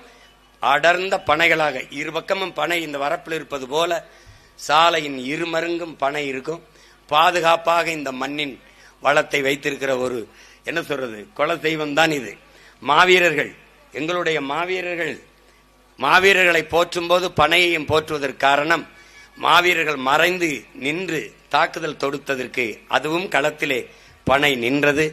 அடர்ந்த பனைகளாக, இரு பக்கமும் பனை இந்த வரப்பில் இருப்பது போல சாலையின் இருமருங்கும் பனை இருக்கும். பாதுகாப்பாக இந்த மண்ணின் வளத்தை வைத்திருக்கிற ஒரு என்ன சொல்றது குல தெய்வம் தான் இது. மாவீரர்கள், எங்களுடைய மாவீரர்களை போற்றும் போது பனையையும் போற்றுவதற்கு காரணம், மாவீரர்கள் மறைந்து நின்று தாக்குதல் தொடுத்ததற்கு அதுவும் களத்திலே பனை நின்றது.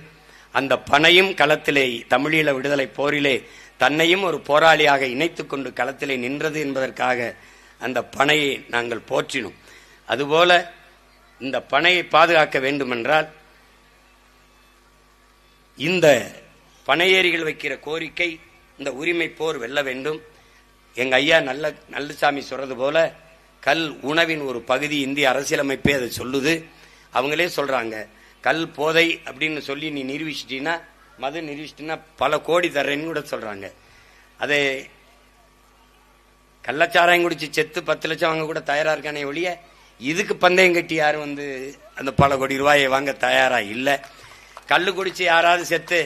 அந்த பனையும் களத்திலே தமிழீழ விடுதலை போரிலே தன்னையும் ஒரு போராளியாக இணைத்துக் கொண்டு களத்திலே நின்றது என்பதற்காக அந்த பனையை நாங்கள் போற்றினோம். அதுபோல இந்த பனையை பாதுகாக்க வேண்டுமென்றால் இந்த பனையேறிகள் வைக்கிற கோரிக்கை, இந்த உரிமை போர் வெல்ல வேண்டும். எங்க ஐயா நல்லசாமி சொல்றது போல கல் உணவின் ஒரு பகுதி, இந்திய அரசியலமைப்பே அதை சொல்லுது. அவங்களே சொல்றாங்க, கல் போதை அப்படின்னு சொல்லி நீ நிரூபிச்சிட்டீங்கன்னா, மது நிரூபிச்சிட்டீங்கன்னா பல கோடி தர்றேன்னு கூட சொல்றாங்க. அதை கள்ளச்சாராயம் குடிச்சு செத்து 10 லட்சம் வாங்க கூட தயாரா இருக்கானே ஒழிய இதுக்கு பந்தயம் கட்டி யாரும் அந்த பல கோடி ரூபாயை வாங்க தயாரா இல்ல. கல்லு குடிச்சு யாராவது செத்து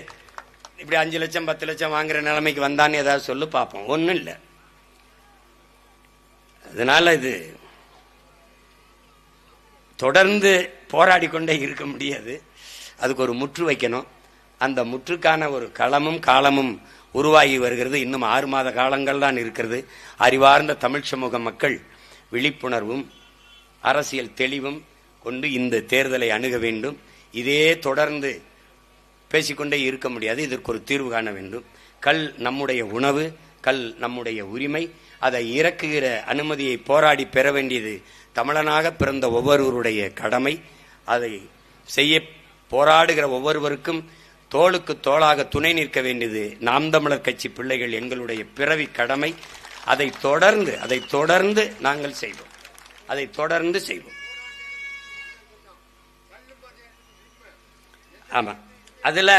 இப்படி 5 லட்சம் 10 லட்சம் வாங்குற நிலைமைக்கு வந்தான்னு ஏதாவது சொல்லு பார்ப்போம். ஒன்னும் இல்லை. அதனால இது தொடர்ந்து போராடி கொண்டே இருக்க முடியாது. அதுக்கு ஒரு முற்று வைக்கணும். அந்த முற்றுக்கான ஒரு களமும் காலமும் உருவாகி வருகிறது. இன்னும் 6 மாத காலங்கள் தான் இருக்கிறது. அறிவார்ந்த தமிழ் சமூக மக்கள் விழிப்புணர்வும் அரசியல் தெளிவும் கொண்டு இந்த தேர்தலை அணுக வேண்டும். இதே தொடர்ந்து பேசிக்கொண்டே இருக்க முடியாது. இதற்கு ஒரு தீர்வு காண வேண்டும். கல் நம்முடைய உணவு, கல் நம்முடைய உரிமை. அதை இறக்குகிற அனுமதியை போராடி பெற வேண்டியது தமிழனாக பிறந்த ஒவ்வொருவருடைய கடமை. அதை செய்ய போராடுகிற ஒவ்வொருவருக்கும் தோளுக்கு தோளாக துணை நிற்க வேண்டியது நாம் தமிழர் கட்சி பிள்ளைகள் எங்களுடைய பிறவி கடமை. அதை தொடர்ந்து நாங்கள் செய்வோம். அதை தொடர்ந்து செய்வோம். ஆமா, அதுல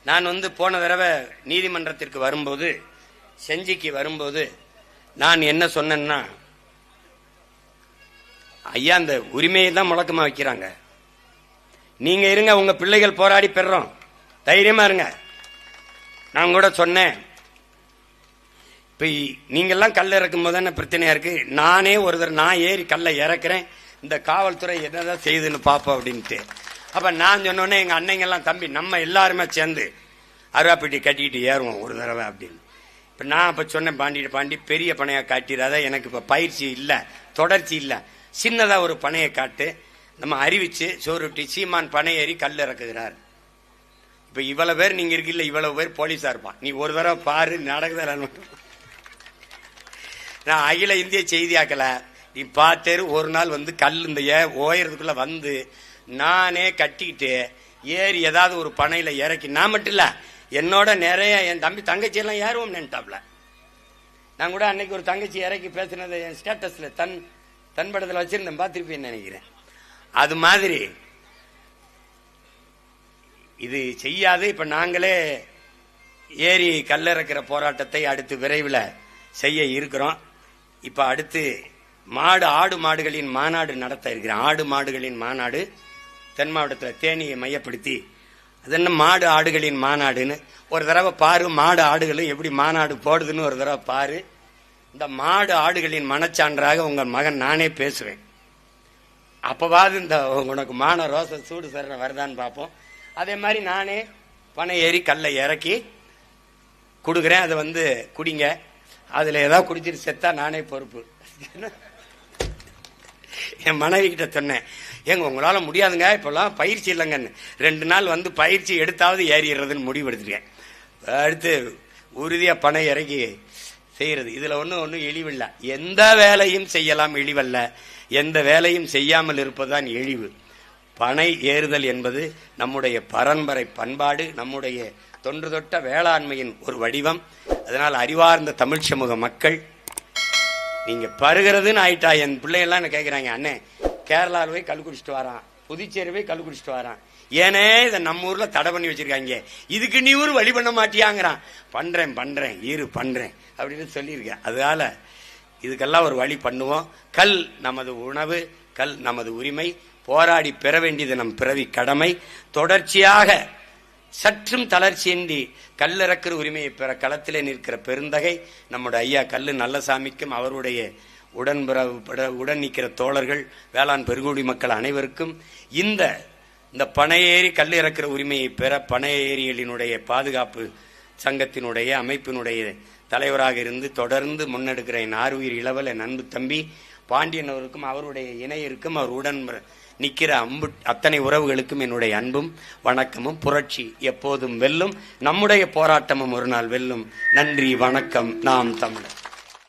நான் போன தடவை நீதிமன்றத்திற்கு வரும்போது, செஞ்சிக்கு வரும்போது நான் என்ன சொன்னேன்னா, ஐயா அந்த உரிமையை தான் முழக்கமா வைக்கிறாங்க, நீங்க இருங்க, உங்க பிள்ளைகள் போராடி பெறோம், தைரியமா இருங்க. நான் கூட சொன்னேன், இப்ப நீங்கெல்லாம் கல் இறக்கும் போது என்ன பிரச்சனையா இருக்கு, நானே நான் ஏறி கல்லை இறக்குறேன், இந்த காவல்துறை என்னதான் செய்யுதுன்னு பாப்போம் அப்படின்ட்டு. அப்ப நான் சொன்னோன்னே எங்க அன்னைங்கெல்லாம், தம்பி நம்ம எல்லாருமே சேர்ந்து அருவாப்பட்டி கட்டிக்கிட்டு ஏறுவோம் ஒரு தடவை அப்படின்னு. இப்ப நான் இப்ப சொன்னேன், பாண்டி பெரிய பனையா காட்டிடாத, எனக்கு இப்ப பயிற்சி இல்ல, தொடர்ச்சி இல்ல, சின்னதா ஒரு பனையை காட்டு, நம்ம அறிவிச்சு சோறுட்டி சீமான் பனை ஏறி கல் இறக்குகிறார். இப்ப இவ்வளவு பேர் நீங்க இருக்கீல்ல, இவ்வளவு பேர் போலீஸா இருப்பான், நீ ஒரு தடவை பாரு நடக்குதா. நான் அகில இந்திய செய்தியாக்கல, நீ பார்த்தேரு ஒரு நாள் கல் இந்த ஓயறதுக்குள்ள நானே கட்டிக்கிட்டு ஏறி ஏதாவது ஒரு பனையில இறக்கி, நான் மட்டும் இல்ல என்னோட நிறைய என் தம்பி தங்கச்சி எல்லாம் ஏறுவோம் நினைட்டாப்ல. நான் கூட அன்னைக்கு ஒரு தங்கச்சி இறக்கி பேசினதை என் ஸ்டேட்டஸ்ல தன் படத்துல வச்சிருந்தேன், பார்த்திருப்பேன்னு நினைக்கிறேன். அது மாதிரி இது செய்யாது. இப்ப நாங்களே ஏறி கல்லிறக்கிற போராட்டத்தை அடுத்து விரைவில் செய்ய இருக்கிறோம். இப்ப அடுத்து ஆடு மாடுகளின் மாநாடு நடத்த இருக்கிறேன். ஆடு மாடுகளின் மாநாடு தென் மாவட்டத்தில் தேனியை மையப்படுத்தி, அது என்ன மாடு ஆடுகளின் மாநாடுன்னு ஒரு தடவை பாரு, மாடு ஆடுகளும் எப்படி மாநாடு போடுதுன்னு ஒரு தடவை பாரு. இந்த மாடு ஆடுகளின் மனச்சான்றாக உங்கள் மகன் நானே பேசுவேன். அப்பவாது இந்த உனக்கு மான ரோச சூடு சரண வருதான்னு பார்ப்போம். அதே மாதிரி நானே பனை ஏறி கல்லை இறக்கி கொடுக்குறேன், அதை குடிங்க, அதுல ஏதாவது குடிச்சிட்டு செத்தா நானே பொறுப்பு. என் மனைவி கிட்ட சொன்னேன், ஏங்க உங்களால முடியாதுங்க, இப்பெல்லாம் பயிற்சி இல்லைங்கன்னு. 2 நாள் பயிற்சி எடுத்தாவது ஏறிடுறதுன்னு முடிவு எடுத்துருக்கேன். அடுத்து உறுதியா பனை இறக்கி செய்யறது. இதுல ஒன்னும் இழிவில்ல, எந்த வேலையும் செய்யலாம், இழிவல்ல. எந்த வேலையும் செய்யாமல் இருப்பதுதான் இழிவு. பனை ஏறுதல் என்பது நம்முடைய பரம்பரை பண்பாடு, நம்முடைய தொன்று தொட்ட வேளாண்மையின் ஒரு வடிவம். அதனால் அறிவார்ந்த தமிழ் சமூக மக்கள், நீங்க பருகிறதுன்னு ஆயிட்டா. என் பிள்ளைகள்லாம் என்ன கேட்கிறாங்க, அண்ணே கேரளாவில் போய் கல் குடிச்சிட்டு வரான், புதுச்சேரி போய் கல் குடிச்சிட்டு வரான், ஏனே இதை நம்ம ஊர்ல தடை பண்ணி வச்சிருக்காங்க, இதுக்கு நீ ஊர் வழி பண்ண மாட்டியாங்கிறான். பண்றேன் பண்றேன் அப்படின்னு சொல்லியிருக்கேன். அதனால இதுக்கெல்லாம் ஒரு வழி பண்ணுவோம். கல் நமது உணவு, கல் நமது உரிமை. போராடி பெற வேண்டியது நம் பிறவி கடமை. தொடர்ச்சியாக சற்றும் தளர்ச்சியின்றி கல்லிறக்கிற உரிமையை பெற களத்திலே நிற்கிற பெருந்தகை நம்முடைய ஐயா கல்லு நல்லசாமிக்கும் அவருடைய உடன் நிற்கிற தோழர்கள், வேளாண் பெருங்குடி மக்கள் அனைவருக்கும் இந்த பனையேறி கல் இறக்கிற உரிமையை பெற பனையேரிகளினுடைய பாதுகாப்பு சங்கத்தினுடைய அமைப்பினுடைய தலைவராக இருந்து தொடர்ந்து முன்னெடுக்கிற என் ஆறுயிர் இளவல் என் அன்பு தம்பி பாண்டியன் அவருக்கும் அவருடைய இணையருக்கும் அவர் உடன் நிற்கிற அத்தனை உறவுகளுக்கும் என்னுடைய அன்பும் வணக்கமும். புரட்சி எப்போதும் வெல்லும், நம்முடைய போராட்டமும் ஒரு நாள் வெல்லும். நன்றி, வணக்கம். நாம் தமிழர்.